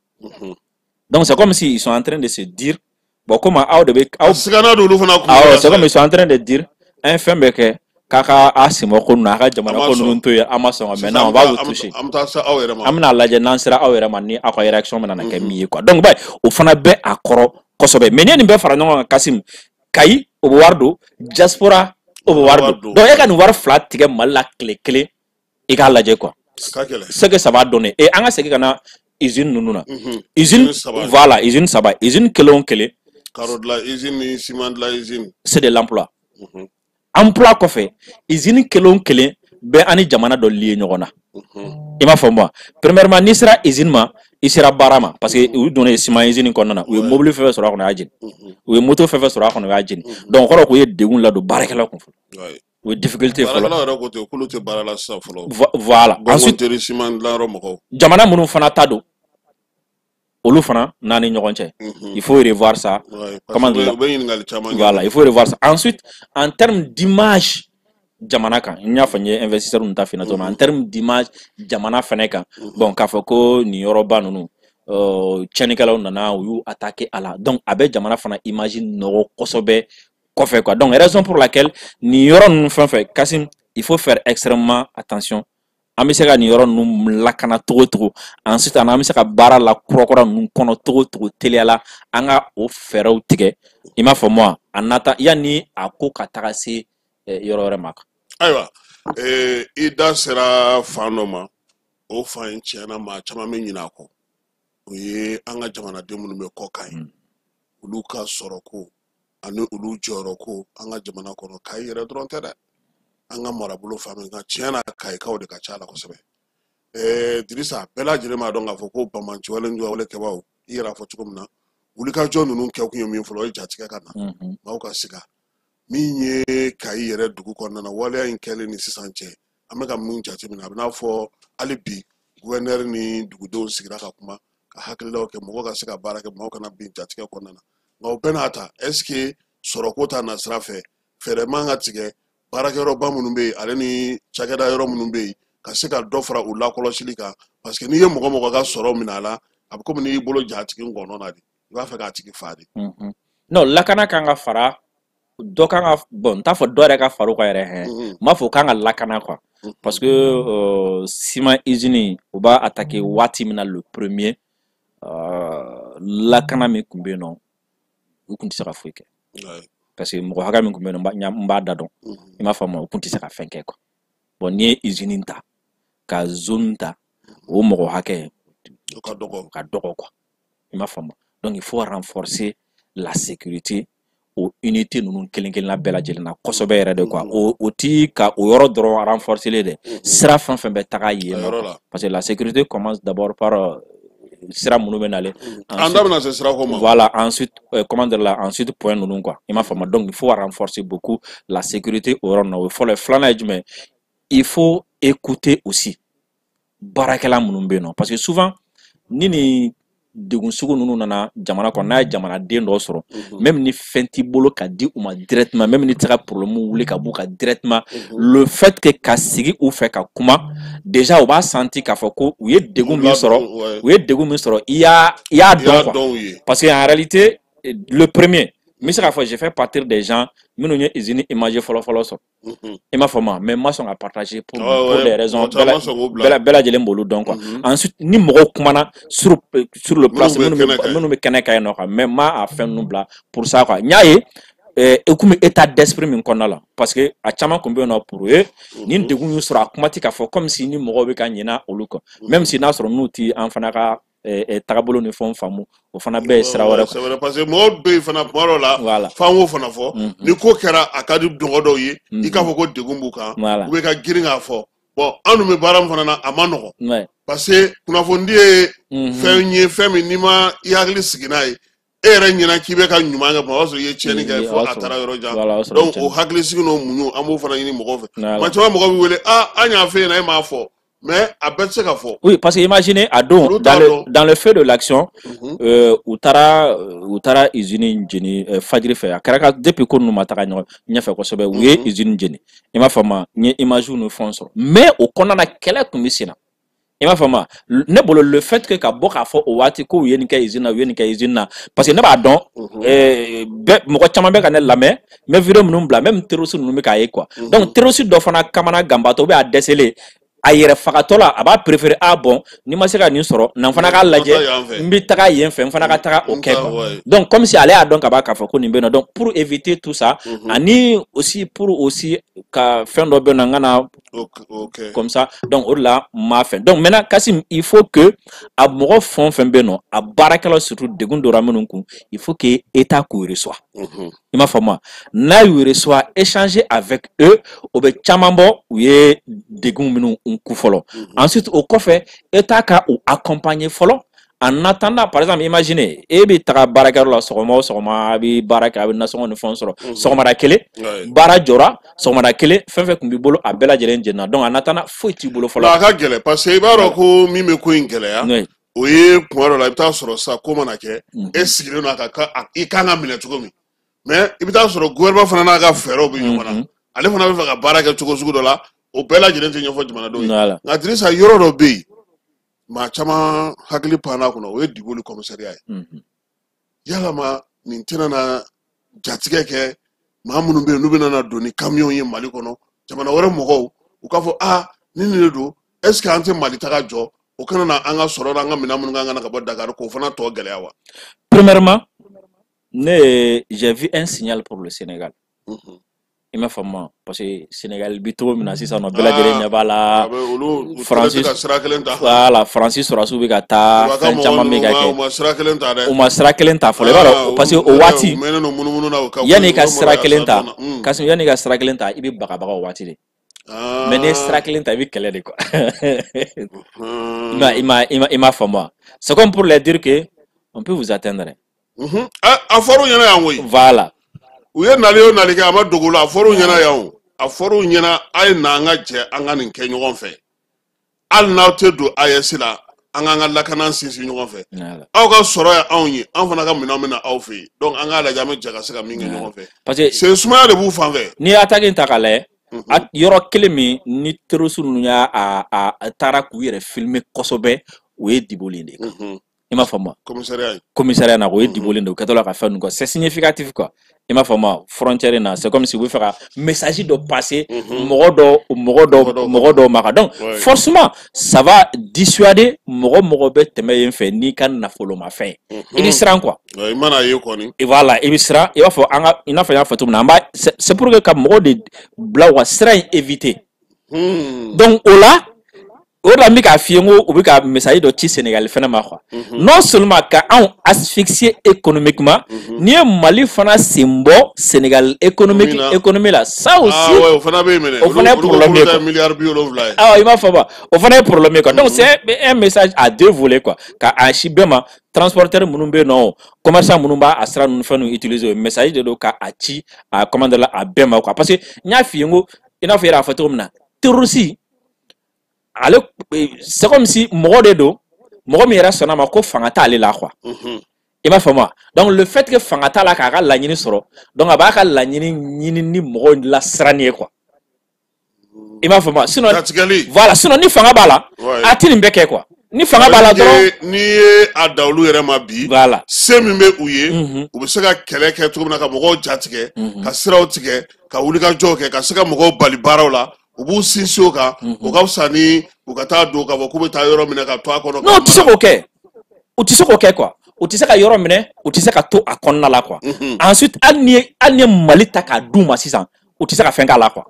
Donc c'est comme si ils sont en train de se dire bon comment aw de bɛ aw. Sigana d'olu fana kun. C'est comme ils sont en train de dire an ye fɛn bɛɛ kɛ k'a ka a senbɔ ko ninnu a ka jamana ko ninnu to yen an ma sɔn maintenant on va vous toucher. An bɛ taa se aw yɛrɛ ma. An bɛna lajɛ n'an sera aw yɛrɛ ma ni aw ka réaction bɛna kɛ min ye quoi. Donc ba o fana bɛ a kɔrɔ kosɛbɛ mais n'i ye nin bɛɛ fara ɲɔgɔn kan Kasim Kayi o bɛ wari don diaspora o bɛ wari don. Donc e ka nin wari fila tigɛ Mali la tile kelen i k'a lajɛ quoi. C'est que ça va donner et an ka segin ka na usine ninnu na. Usine voilà usine saba usine kelen o kelen. Carreau de la usine ni ciment de la usine. C'est de l'emploi. Emploi kɔfɛ usine kelen o kelen bɛ an ni jamana dɔ lié ɲɔgɔn na. I m'a faamu wa? Premièrement n'i sera usine ma i sera baara ma parce que u donna ciment usine kɔnɔna na u ye mobile fɛn fɛn sɔrɔ a kɔnɔ o y'a jeni. U ye moto fɛn fɛn sɔrɔ a kɔnɔ o y'a jeni. Donc o kɔrɔ k'u ye degun ladon baarakɛlaw kun fɔlɔ. O ye difficulté fɔlɔ. Baarakɛlaw yɛrɛ ko ten k'olu tɛ baara la sisan fɔlɔ. Voilà. Ensuite ciment dilanyɔrɔ mɔgɔw. Jamana minnu fana ta don olu fana n'a ni ɲɔgɔn cɛ. Il faut revoir ça. Comment dire? Voilà, il faut revoir ça. Ensuite en termes d'image jamana kan n y'a fɔ n ye investisseur ninnu ta fina cogo min en termes d'image jamana fɛnɛ kan bon k'a fɔ ko nin yɔrɔba ninnu tiɲɛnikɛlaw nana u y'u attaquer a la donc a bɛ jamana fana image nɔgɔ kosɛbɛ kɔfɛ quoi donc raison pour laquelle nin yɔrɔ ninnu fɛn fɛn Kasim il faut faire extrêmement attention an bɛ se ka nin yɔrɔ ninnu lakana cogo cogo ensuite an bɛ se ka baara la kurakura ninnu kɔnɔ cogo cogo teliya la an ka o fɛɛrɛw tigɛ i m'a fɔ moi a nata yanni a ko ka taga se yɔrɔ wɛrɛ ma. Ayiwa i da sera fan dɔ ma o fan in tiɲɛna maa caman bɛ ɲinɛ a kɔ o ye an ka jamanaden minnu bɛ kɔ kan ye olu ka sɔrɔko ani olu jɔyɔrɔko an ka jamana kɔnɔ Kayi yɛrɛ dɔrɔn tɛ dɛ an ka marabolo fan min kan tiɲɛna Kayikaw de ka ca la kosɛbɛ Dirisa bɛɛ lajɛlen b'a dɔn k'a fɔ ko Bamanci wale kɛbaaw i yɛrɛ fɔ cogo min na wulikajɔ ninnu kɛ kun ye min fɔlɔ o ye jatigɛ ka na maaw ka siga min ye Kayi yɛrɛ dugu kɔnɔna na waleya in kɛlen ni sisan cɛ an bɛ ka min jateminɛ a bɛ n'a fɔ hali bi gouverneur ni dugudenw sigira ka kuma ka hakililaw kɛ mɔgɔ ka se ka baara kɛ mɔgɔ kana bin jatigɛ kɔnɔna na nka o bɛɛ n'a ta est ce que sɔrɔko ta na sira fɛ fɛɛrɛ man ka tigɛ baarakɛyɔrɔba minnu bɛ yen ale ni cakɛda yɔrɔ minnu bɛ yen ka se ka dɔ fara u lakɔlɔsili kan parce que n'i ye mɔgɔ mɔgɔ ka sɔrɔ minɛ a la a bɛ komi n'i y'i bolo ja a tigi ngɔnɔ na de i b'a fɛ k'a tigi fa de. non lakana kan ka fara dɔ kan ka bon n t'a fɔ dɔ yɛrɛ ka fara o kan yɛrɛ n m'a fɔ kan ka lakana quoi parce que ciment usine o b'a attaquer waati min na le premier lakana min tun bɛ yen nɔ u tun tɛ se ka foyi kɛ parce que mɔgɔ hakɛ min tun bɛ yen nɔ n b'a da dɔn i m'a faamu u tun tɛ se ka fɛn kɛ quoi bon n'i ye usine ta ka zone ta o mɔgɔ hakɛ ka dɔgɔ quoi i m'a faamu donc il faut renforcer la sécurité o unité ninnu kelen kelenna bɛɛ lajɛlen na kosɛbɛ yɛrɛ de quoi o ti ka o yɔrɔ dɔrɔn renforcer dɛ sira fɛn fɛn bɛ taga yen nɔ parce que la sécurité commence d'abord par sira minnu bɛ nalen voilà ensuite comment dire là ensuite point ninnu quoi i m'a faamu donc il faut renforcer beaucoup la sécurité o yɔrɔ na o fɔlɔ filanan ye jumɛn il faut écouter aussi baarakɛla minnu bɛ yen nɔ parce que souvent ni degun sugu ninnu nana jamana kɔnɔ n'a ye jamanaden dɔ sɔrɔ même ni fɛn t'i bolo ka di u ma directement même ni tɛ se ka problème wuli ka b'u kan directement le fait que ka sigi u fɛ ka kuma déjà u b'a senti k'a fɔ ko u ye degun min sɔrɔ i y'a dɔn quoi parce que en réalité le premier mais c'est que j'ai fait partir des gens minnu ye usine imagée fɔlɔ sɔrɔ i m'a faamu mais ma sɔn ka partager pour des raisons bɛɛ lajɛlen b'olu dɔn quoi ensuite ni mɔgɔw kumana sur le place minnu bɛ kɛnɛ kan yen nɔ quoi mais ma a fɛn ninnu bila pour ça quoi n y'a ye komi état d'esprit min kɔnɔna la parce que a caman tun bɛ yen nɔ pour eux ni degun y'u sɔrɔ a kuma tɛ k'a fɔ comme si ni mɔgɔw bɛ ka ɲinɛ olu kɔ même si n'a sɔrɔ n'u ti an fana ka tagabolo ni fɛnw faamu o fana bɛɛ ye sira wɛrɛ quoi parce que mɔgɔw bɛ yen fana tuma dɔw la f'an k'o fana fɔ ni ko kɛra a ka di dɔgɔ dɔw ye i k'a fɔ ko degun b'u kan u bɛ ka girin k'a fɔ bon an dun bɛ baara min fana na a ma nɔgɔn parce que kunnafoni ye fɛn ye fɛn min n'i ma i hakili sigi n'a ye e yɛrɛ ɲɛna k'i bɛ ka ɲuman kɛ o y'a sɔrɔ i ye tiɲɛni kɛ fo a taara yɔrɔ jan donc o hakili sigi n'o muɲu an b'o fana ɲini mɔgɔw fɛ tuma caman mɔgɔw bɛ wele an y'a fɛ yen na e m'a fɔ mais à bɛɛ tɛ se ka fɔ. Oui, parce que imaginez à don dans le feu de l'action u taara usine jeni fajiri fɛ a kɛra depuis ko ninnu ma taga ɲɛfɛ kosɛbɛ u ye usine jeni i m'a faamu n ye image ni fɛnw sɔrɔ mais o kɔnɔna na kɛlɛ tun bɛ sen na i m'a faamu ne bolo le fait que ka bɔ k'a fɔ o waati ko u ye nin kɛ usine na u ye nin kɛ usine na parce que ne b'a dɔn mɔgɔ caman bɛ ka ne lamɛn n bɛ vidéo minnu bila même terroriste ninnu bɛ k'a ye quoi donc terroriste dɔ fana kamana ganbatɔ ou bien a dɛsɛlen a yɛrɛ fagatɔ la a b'a préférer bon ni ma se ka nin sɔrɔ na n fana k'a lajɛ n bɛ taga yen fɛ n fana ka taga o kɛ quoi donc comme si ale y'a dɔn ka ban k'a fɔ ko nin bɛ yen nɔ donc pour éviter tout ça ani aussi pour aussi ka fɛn dɔ bɛ yen nɔ n kana comme ça donc o de la n m'a fɛ donc maintenant Kassim il faut que a mɔgɔ fɛn o fɛn bɛ yen nɔ a baarakɛlaw surtout degun dɔra minnu kun il faut que état k'u reçoit i m'a faamu n'a y'u reçoit échanger avec eux o bɛ caman bɔ u ye degun minnu ku fɔlɔ ensuite au kɔfɛ état ka u accompagner fɔlɔ en attendant par exemple imaginez e bɛ taga baarakɛyɔrɔ la sɔgɔma o sɔgɔma a bɛ baara kɛ a bɛ nasɔngɔ ni fɛnw sɔrɔ sɔgɔmada kelen baara jɔra sɔgɔmada kelen fɛn fɛn tun b'i bolo a bɛɛ lajɛlen jɛnna donc en attendant foyi t'i bolo fɔlɔ. a ka gɛlɛn parce que i b'a dɔn ko min bɛ ko in gɛlɛya o ye kuma dɔ la i bɛ taa sɔrɔ sa ko mana kɛ e sigilen don a kan i kan ka minɛ cogo min mais i bɛ taa sɔrɔ gouvernement fana n'a ka fɛɛrɛw bɛ ɲɔgɔn na ale fana bɛ fɛ ka baara kɛ cogo sugu dɔ la o bɛɛ lajɛlen tɛ ɲɛfɔ jamanadenw ye nka Dirisa yɔrɔ dɔ bɛ yen maa caman hakili panna kunna o ye Diboli commissariat ye yalama nin tɛna na jatigɛ kɛ maa minnu bɛ yen n'u bɛna na don ni camion ye Mali kɔnɔ jamana wɛrɛ mɔgɔw u k'a fɔ ni nin de don est ce que an tɛ Mali taga jɔ o kana na an ka sɔrɔ an ka minɛn minnu kan ka na ka bɔ Dakar k'o fana tɔ gɛlɛya wa. Premièrement j'ai vu un signal pour le Sénégal. I m'a faamu parce que Sénégal bi cogo min na sisan nɔ bɛɛ lajɛlen ɲɛ b'a la Francis Sɔrɔsiw bɛ ka taa fɛn caman bɛ ka kɛ u ma sira kelen ta fɔlɔ i b'a dɔn parce que o waati yanni i ka sira kelen ta Kassim yanni i ka sira kelen ta i bɛ bagabaga o waati de mais n'i ye sira kelen ta i bɛ kɛlɛ de quoi i m'a faamu c'est comme pour leur dire que on peut vous atteindre a fɔr'u ɲɛna yan koyi voilà u ye nali o nali kɛ a ma dogo la a fɔr'u ɲɛna yan o a fɔr'u ɲɛna a ye na an ka jɛ an ka nin kɛ ɲɔgɔn fɛ al n'aw tɛ don AES la an k'an ka lakana sinsin ɲɔgɔn fɛ aw ka sɔrɔ ye anw ye an fana ka minɛnw bɛna aw fɛ yen donc an k'a lajɛ an bɛ jɛ ka se ka min kɛ ɲɔgɔn fɛ parce que c'est sumaya de b'u fan fɛ n'i y'a attaque ta k'a lajɛ yɔrɔ kelen min ni terroriste ninnu y'a taara k'u yɛrɛ filmer kosɛbɛ o ye Diboli de kan i m'a faamu commissariat na o ye Diboli de o kɛtɔ la ka fɛn ninnu kɔ c'est significatif quoi i m'a faamu frontière na c'est comme si u bɛ fɛ ka message dɔ passer mɔgɔ dɔw ma kan donc forcément ça va dissuader mɔgɔ bɛ tɛmɛ yen fɛ n'i ka nafolomafɛn i bɛ siran quoi i mana ye kɔni et voilà i bɛ siran i b'a fɔ an ka i n'a fɔ n y'a fɔ cogo min na c'est pour que ka mɔgɔw de bila u ka sira in éviter donc o la o de la n bɛ k'a f'i ye n ko u bɛ ka message dɔ ci Sénégal fana ma quoi non seulement ka anw asphyxier économiquement n'i ye Mali fana sen bɔ Sénégal économie la ça aussi o fana bɛ yen minɛ o fana ye problème ye quoi miliyari 70 ye i m'a faamu o fana ye problème ye quoi donc c'est un message à deux volets quoi ka a si bɛɛ ma transporteur minnu bɛ yen nɔ commerçant minnu b'a sira ninnu fɛn ninnu utiliser message de don ka a ci a commande la a bɛɛ ma quoi parce que n y'a f'i ye n ko i n'a fɔ i yɛrɛ y'a fɔ cogo min na terroriste ale c'est comme si mɔgɔ de don mɔgɔ min yɛrɛ sɔnna ma ko fanga t'ale la quoi i m'a faamu donc le fait que fanga t'a la k'a ka laɲini sɔrɔ donc a b'a ka laɲini ɲini ni mɔgɔw la siranni ye quoi i m'a faamu sinon voilà sinon ni fanga b'a la a tɛ nin bɛɛ kɛ quoi ni fanga b'a la dɔrɔn n'i ye a da olu yɛrɛ ma bi voilà se min bɛ u ye u bɛ se ka kɛlɛ kɛ cogo min na ka mɔgɔw jatigɛ ka siraw tigɛ ka wulikajɔw kɛ ka se ka mɔgɔw bali baaraw la u b'u sinsin o kan o ka fisa ni u ka taa don ka fɔ k'u bɛ taa yɔrɔ minɛ ka to a kɔnɔ. non u tɛ se k'o kɛ u tɛ se k'o kɛ quoi u tɛ se ka yɔrɔ minɛ u tɛ se ka to a kɔnɔna la quoi ensuite hali ni ye Mali ta k'a d'u ma sisan u tɛ se ka fɛn k'a la quoi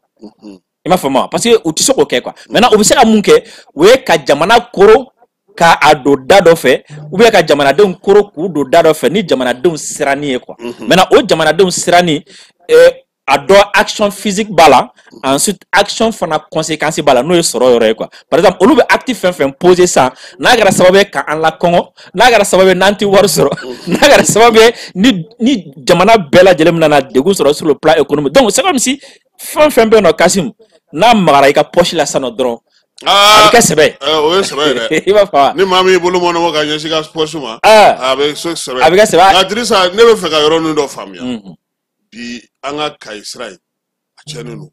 i m'a faamu parce que u tɛ se k'o kɛ quoi maintenant u bɛ se ka mun kɛ o ye ka jamana koro k'a don da dɔ fɛ ou bien ka jamanadenw koro k'u don da dɔ fɛ ni jamanadenw siranni ye quoi maintenant o jamanadenw siranni a dɔ action physique b'a la ensuite action fana conséquence b'a la n'o ye sɔrɔ yɔrɔ ye quoi par exemple olu bɛ acte fɛn fɛn poser sisan n'a kɛra sababu ye k'an lakɔngɔ n'a kɛra sababu ye n'an tɛ wari sɔrɔ n'a kɛra sababu ye ni jamana bɛɛ lajɛlen min nana degun sɔrɔ sur le plan économique donc c'est comme si fɛn fɛn bɛ yen nɔ Kasim n'a magara i ka poche la sisan nɔ dɔrɔn a bɛ kɛ sɛbɛ o ye sɛbɛ ye dɛ i b'a faamu ni maa min y'i bolo mɔnɔmɔ ka ɲɛsin ka poche ma a bɛ sɛbɛ a bɛ kɛ sɛbɛ nka Dirisa ne bɛ fɛ ka yɔrɔ ninnu dɔ faamuya bi an ka Kayi sira in a tiɲɛnen don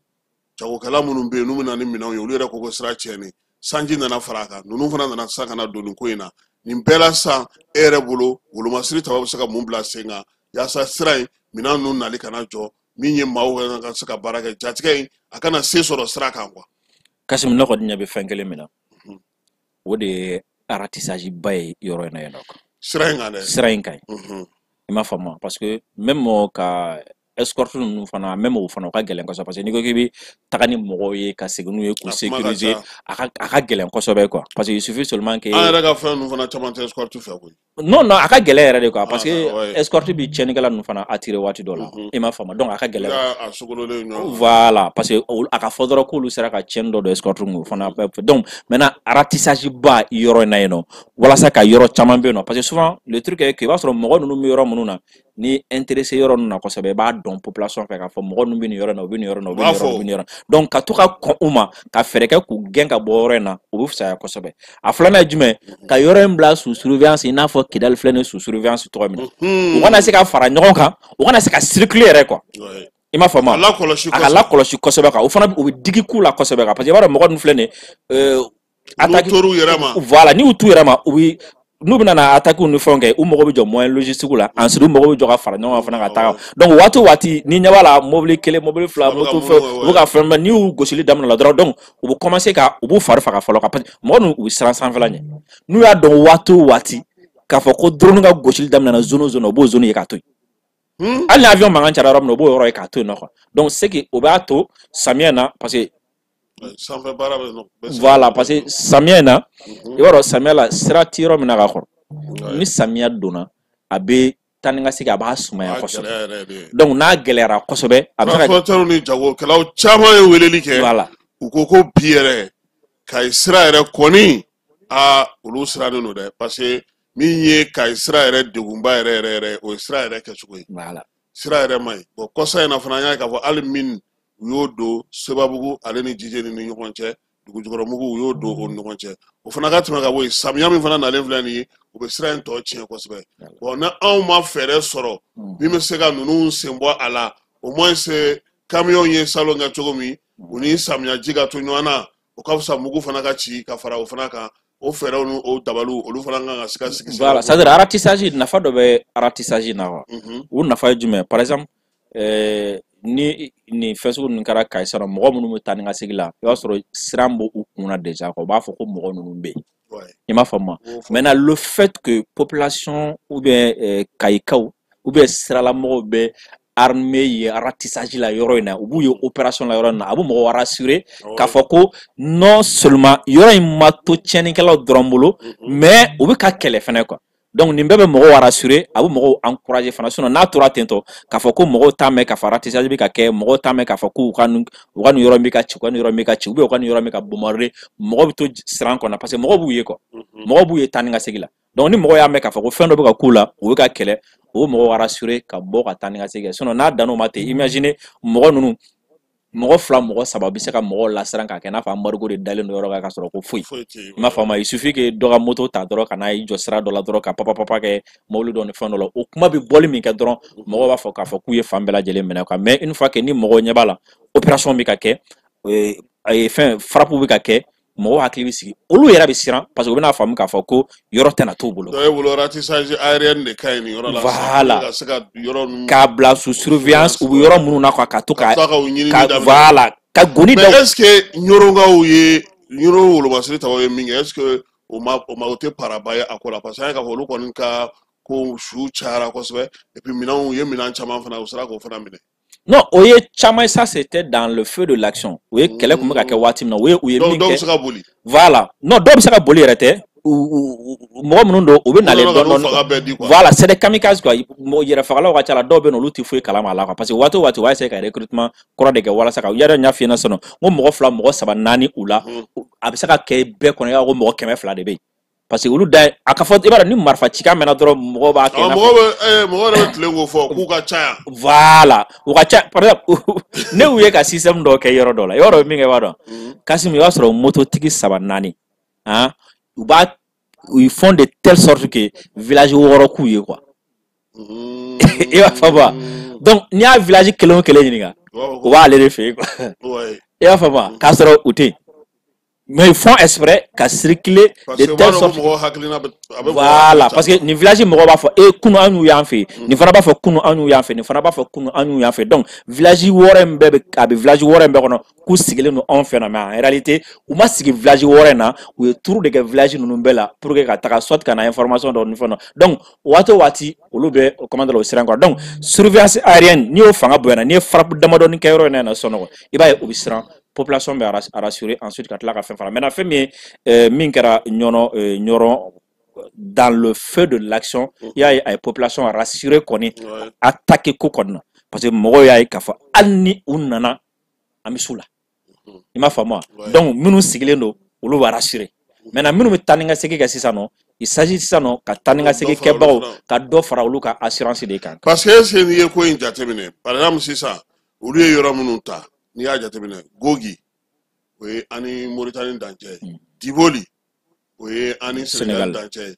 jagokɛla minnu bɛ yen n'u bɛna ni minɛnw ye olu yɛrɛ ko sira tiɲɛnen sanji nana fara a kan ninnu fana nana sisan ka na don nin ko in na nin bɛɛ la sisan e yɛrɛ bolo wolomasiri taba bɛ se ka mun bila sen kan yaasa sira in minɛn ninnu nali kana jɔ min ye maaw ka se ka baara kɛ jatigɛ in a kana se sɔrɔ sira kan quoi. Kasim ne kɔni ɲɛ bɛ fɛn kelen min na o de ye ratissage ba ye yɔrɔ in na yen nɔ sira in kan dɛ sira in kan ɲi i m'a faamu parce que même ka escorte ninnu fana même o fana o ka gɛlɛn kosɛbɛ parce que n'i ko k'i bɛ taga ni mɔgɔw ye ka segin n'u ye k'u sécuriser a ka gɛlɛn kosɛbɛ quoi parce que il suffit seulement que an yɛrɛ ka fɛn ninnu fana caman tɛ escorte fɛ koyi non a ka gɛlɛn yɛrɛ de quoi parce que escorte bi tiɲɛnikɛla ninnu fana attirer waati dɔ la i m'a faamu donc a ka gɛlɛn voilà parce que a ka fɔ dɔrɔn k'olu sera ka tiɲɛni dɔ don escorte ninnu fana donc maintenant ratissage ba yɔrɔ in na yen nɔ walasa ka yɔrɔ caman bɛ yen nɔ parce que souvent le truc est que i b'a sɔrɔ mɔgɔ ninnu bɛ yɔrɔ minnu na ni intéressé yɔrɔ ninnu na kosɛbɛ i b'a dɔn population fɛ k'a fɔ mɔgɔ ninnu bɛ nin yɔrɔ in na u bɛ nin yɔrɔ in na u bɛ nin yɔrɔ in na u bɛ nin yɔrɔ in na donc ka to ka kɔn u ma ka fɛɛrɛ kɛ k'u gɛn ka bɔ yɔrɔ in na o bɛ fisaya kosɛbɛ a filanan ye jumɛn ka yɔrɔ in bila sous surveillance i n'a fɔ Kidali filɛ nin sous surveillance cogo min na u kana se ka fara ɲɔgɔn kan u kana se ka circuler yɛrɛ quoi i m'a faamu a ka lakɔlɔsi kosɛbɛ kan o fana u bɛ digi k'u la kosɛbɛ kan parce que i b'a dɔn mɔgɔ ninnu filɛ nin ye attaque n'u t'u yɛrɛ ma voilà ni u t'u yɛrɛ ma u bɛ n'u bɛna na attaque ni fɛnw kɛ u mago bɛ jɔ moyen logistique la ensuite u mago bɛ jɔ ka fara ɲɔgɔn kan fana ka taa donc waati o waati ni ɲɛ b'a la mobili kelen mobili fila moto fɛn u bɛ ka fɛn bɛɛ n'i y'u gosili daminɛ la dɔrɔn donc u bɛ commencer ka u b'u fari faga fɔlɔ ka parce que mɔgɔ ninnu u bɛ siran sanfɛla ɲɛ n'u y'a dɔn waati o waati k'a fɔ ko drone ka gosili daminɛ na zone o zone u b'o zone ye k'a to yen hali ni avion mankan cayara yɔrɔ min na u b'o yɔrɔ ye k'a to yen nɔ quoi donc c'est que o b'a to samiyɛ na parce que voilà parce que samiyɛ na i b'a dɔn samiyɛ la sira tɛ yɔrɔ min na ka kɔrɔ ni samiya donna a bɛ taa ni ka segin a b'a sumaya kosɛbɛ donc n'a gɛlɛyara kosɛbɛ a bɛ se ka transporteurs ni jagokɛlaw caman ye weleli kɛ voilà u ko ko bi yɛrɛ Kayi sira yɛrɛ kɔni olu sirannen don dɛ parce que min ye Kayi sira yɛrɛ degunba yɛrɛ o ye sira yɛrɛ kɛcogo ye voilà sira yɛrɛ man ɲi kɔsa in na fana an y'a ye k'a fɔ hali min u y'o don Sebabugu ale ni Jijeni ni ɲɔgɔn cɛ dugu jukɔrɔ mugu u y'o don o ni ɲɔgɔn cɛ o fana ka tɛmɛ ka bɔ yen samiya min fana nalen filɛ nin ye u bɛ sira in tɔ tiɲɛ kosɛbɛ bon ni anw ma fɛɛrɛ sɔrɔ min bɛ se ka ninnu sen bɔ a la au moins camion ye salon kɛ cogo min u ni samiya ji ka to ɲɔgɔn na o ka fisa mugu fana ka ci ka fara o fana kan o fɛɛrɛw ni o dabaliw olu fana kan ka se ka sigi voilà c'est à dire ratissage nafa dɔ bɛ ratissage na wa o nafa ye jumɛn par exemple ni fɛn sugu ninnu kɛra Kayi sisan mɔgɔ minnu bɛ taa ni ka segin la i b'a sɔrɔ siran b'u kunna déjà quoi u b'a fɔ ko mɔgɔ ninnu bɛ yen i m'a faamu maintenant le fait que population ou bien Kayikaw ou bien siralamɔgɔw bɛ armée ye ratissage la yɔrɔ in na u b'u ye opération la yɔrɔ in na a bɛ mɔgɔw rassurer k'a fɔ ko non seulement yɔrɔ in ma to tiɲɛnikɛlaw dɔrɔn bolo mais u bɛ ka kɛlɛ fɛnɛ quoi donc nin bɛɛ bɛ mɔgɔw rassurer a bɛ mɔgɔw encourager fana sinon n'a tora ten tɔ k'a fɔ ko mɔgɔw t'a mɛn k'a fɔ ratissage bɛ ka kɛ mɔgɔw t'a mɛn k'a fɔ k'u ka nin yɔrɔ min ka ci u ka nin yɔrɔ min ka ci ou bien u ka nin yɔrɔ min ka bombarder mɔgɔw bɛ to siran kɔnɔ parce que mɔgɔw b'u ye quoi mɔgɔw b'u ye taa ni ka segin la donc ni mɔgɔw y'a mɛn k'a fɔ ko fɛn dɔ bɛ ka k'u la u bɛ ka kɛlɛ o mɔgɔw rassurer ka bɔ ka taa ni ka segin sinon n'a dan'o ma ten imagine mɔgɔ ninnu mɔgɔ fila mɔgɔ saba bɛ se ka mɔgɔw lasiran k'a kɛ n'a fɔ embargo de dalen don yɔrɔ kan ka sɔrɔ ko foyi i m'a faamu il suffit que dɔ ka moto ta dɔrɔn ka n'a jɔ sira dɔ la dɔrɔn ka papa kɛ mobili dɔ ni fɛn dɔ la o kuma bɛ bɔli min kɛ dɔrɔn mɔgɔw b'a fɔ k'a fɔ k'u ye fan bɛɛ lajɛlen minɛ quoi mais une fois que ni mɔgɔw ɲɛ b'a la opération bɛ ka kɛ fɛn frappe bɛ ka kɛ mɔgɔw hakili bɛ sigi olu yɛrɛ bɛ siran parce que u bɛna faamu k'a fɔ ko yɔrɔ tɛna t'u bolo. dɔ ye bolo ratissage aérien de ka ɲi nin yɔrɔ la. voilà ka se ka yɔrɔ ninnu k'a bila sous surveillance u bɛ yɔrɔ minnu na quoi ka to ka voilà ka goni mais est ce que ɲɔrɔnkaw ye ɲɔrɔ wolomasiri tabaw ye min kɛ est ce que o tɛ paraba ye a ko la parce que an ye k'a fɔ olu kɔni ka ko su cayara kosɛbɛ et puis minɛnw u ye minɛn caman fana u sera k'o fana minɛ. non o ye caman ça c'était dans le feu de l'action o ye kɛlɛ kun bɛ ka kɛ waati min na u ye min kɛ dɔw bɛ se ka boli voilà non dɔw bɛ se ka boli yɛrɛ tɛ mɔgɔ minnu don u bɛ nalen dɔɔnin voilà c'est des kamikazes quoi yɛrɛ fagalaw ka ca la dɔw bɛ yen olu tɛ foyi kalama a la quoi parce que waati o waati u b'a essayer ka recrutement kɔrɔ de kɛ walasa ka yɛrɛ ɲa f'i ɲɛna sisan nɔ n ko mɔgɔ fila mɔgɔ saba naani u la a bɛ se ka kɛ bɛɛ kɔnɔ i b'a fɔ ko mɔgɔ 200 de bɛ yen parce que olu da a ka fɔ i b'a dɔn ni marifa cikan mɛnna dɔrɔn mɔgɔw b'a kɛ mɔgɔw yɛrɛ bɛ tile k'o fɔ k'u ka caya voilà u ka ca par exemple ne y'u ye ka système dɔ kɛ yɔrɔ dɔ la yɔrɔ min kɛ i b'a dɔn Kassim i b'a sɔrɔ mototigi saba naani ils font de telle sorte que village wɔɔrɔ k'u ye quoi i b'a faamu donc n'i y'a village kelen o kelen ɲininka u b'ale de fɛ yen quoi i b'a faamu k'a sɔrɔ u tɛ yen mais ils font exprès ka circuler de telle sorte voilà parce que nin village mɔgɔw b'a fɔ kunu an y'u y'an fɛ nin fana b'a fɔ kunu an y'u y'an fɛ nin fana b'a fɔ kunu an y'u y'an fɛ donc village wɔɔrɔ in bɛɛ a bɛ village wɔɔrɔ in bɛɛ kɔnɔ k'u sigilen don anw fɛ na mais en réalité u ma sigi village wɔɔrɔ in na u ye turu de kɛ village ninnu bɛɛ la pour que ka taga soit ka na information dɔ ni fɛn dɔ donc waati o waati olu bɛ comment dire o siran quoi donc surveillance aérienne n'i y'o fanga bonyana n'i ye frappe damadɔni kɛ yɔrɔ in na sisan nɔ i b'a ye u bɛ siran population bɛ rassurer ensuite ka tila ka fɛn fara maintenant fɛn min ye min kɛra ɲɔrɔ dans le feu de l'action i y'a ye a ye population rassurer kɔni attaquer ko kɔni na parce que mɔgɔw y'a ye k'a fɔ hali ni u nana an bɛ s'u la i m'a faamu wa donc minnu sigilen don olu b'a rassurer maintenant minnu bɛ taa ni ka segin kɛ sisan nɔ il s'agit sisan nɔ ka taa ni ka segin kɛbagaw ka dɔ fara olu ka assurance de kan parce que est ce que n'i ye ko in jateminɛ par exemple sisan olu ye yɔrɔ minnu ta n'i y'a jateminɛ Gogi o ye ani Mauritanie dancɛ ye Diboli o ye ani Sénégal dancɛ ye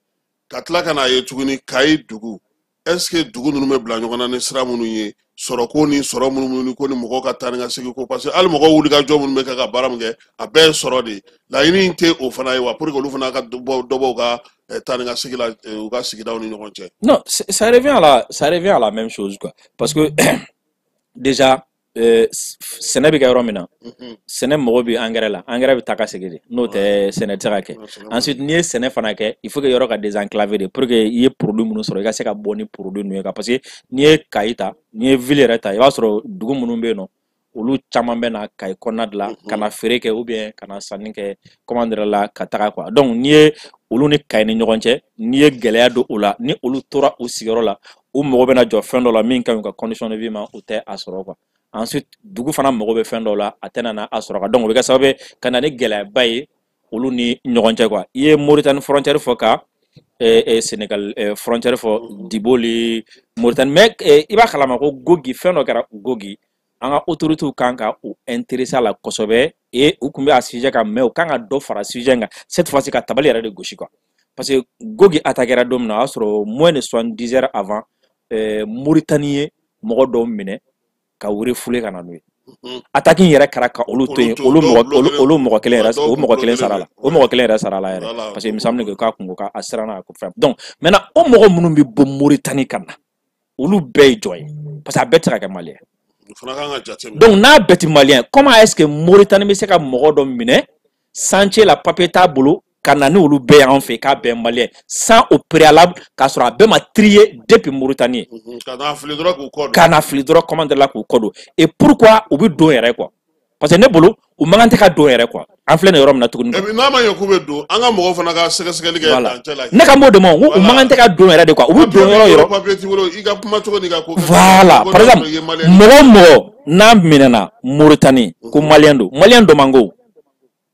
ka tila ka n'a ye tuguni Kayi dugu est ce que dugu ninnu bɛ bila ɲɔgɔn na ni sira minnu ye sɔrɔko ni sɔrɔ minnu ko ni mɔgɔw ka taa ni ka segin ko parce que hali mɔgɔw wuli ka jɔ minnu bɛ kɛ ka baara min kɛ a bɛɛ ye sɔrɔ de ye laɲini in tɛ o fana ye wa pour que olu fana ka dɔ bɔ u ka taa ni ka segin la u ka sigidaw ni ɲɔgɔn cɛ. non ça revient à la même chose quoi parce que déjà sɛnɛ bɛ kɛ yɔrɔ min na sɛnɛ mɔgɔ bɛ engrais la engrais bɛ taa ka segin de n'o tɛ sɛnɛ tɛ se ka kɛ ensuite n'i ye sɛnɛ fana kɛ il faut que yɔrɔ ka désenclaver de pour que i ye produit minnu sɔrɔ i ka se ka bɔ ni produit ninnu ye parce que n'i ye Kayi ta n'i ye ville yɛrɛ ta i b'a sɔrɔ dugu minnu bɛ yen nɔ olu caman bɛ na Kayi kɔnɔna de la ka na feere kɛ ou bien ka na sanni kɛ comment dire la ka taga quoi donc n'i ye olu ni Kayi ni ɲɔgɔn cɛ n'i ye gɛlɛya don o la ni olu tora u sigiyɔrɔ la u mago bɛ na jɔ fɛn dɔ la min ka ɲi u ka condition de vie ma u tɛ a sɔrɔ quoi ensuite dugu fana mago bɛ fɛn dɔw la a tɛna na a sɔrɔ ka donc o bɛ kɛ sababu ye ka na ni gɛlɛyaba ye olu ni ɲɔgɔn cɛ quoi i ye Mauritanie frontière fɔ ka Sénégal frontière fɔ Diboli Mauritanie mais i b'a kalama ko Gogi fɛn dɔ kɛra Gogi an ka autorités kan ka u intéressé la kosɛbɛ et u kun bɛ a sujet kan mais u kan ka dɔ fara sujet kan cette fois ci ka tabali yɛrɛ de gosi quoi parce que Gogi attaquera don min na o y'a sɔrɔ moins de 70 heures avant Mauritanie ye mɔgɔ dɔw minɛ ka wuri fule ka na n'u ye attaque yɛrɛ kɛra ka olu to yen olu mɔgɔ kelen yɛrɛ o mɔgɔ kelen sara la o mɔgɔ kelen yɛrɛ sara la yɛrɛ parce que il me semble que k'a kun ko k'a siranna ko fɛn donc maintenant o mɔgɔ minnu bɛ bɔ Mauritanie ka na olu bɛɛ ye jɔn ye parce que a bɛɛ tɛ se ka kɛ malien donc n'a bɛɛ tɛ malien comment est-ce que Mauritanie bɛ se ka mɔgɔ dɔ minɛ santier la papier t'a bolo ka na ni olu bɛɛ y'an fɛ k'a bɛɛ malien sans au préalable k'a sɔrɔ a bɛɛ ma trier depuis Mauritanie ka na fili dɔrɔn commande la k'u kɔ don et pourquoi u bɛ don yɛrɛ quoi parce que ne bolo u man kan tɛ ka don yɛrɛ quoi an filɛ nin yɔrɔ min na tuguni n'a ma ɲɛ k'u bɛ don an ka mɔgɔw fana ka sɛgɛsɛgɛli kɛ dancɛ la ne ka m'o de ma u man kan tɛ ka don yɛrɛ de quoi u bɛ don yɔrɔ voilà par exemple mɔgɔ n'a minɛna Mauritanie ko malien dɔ man go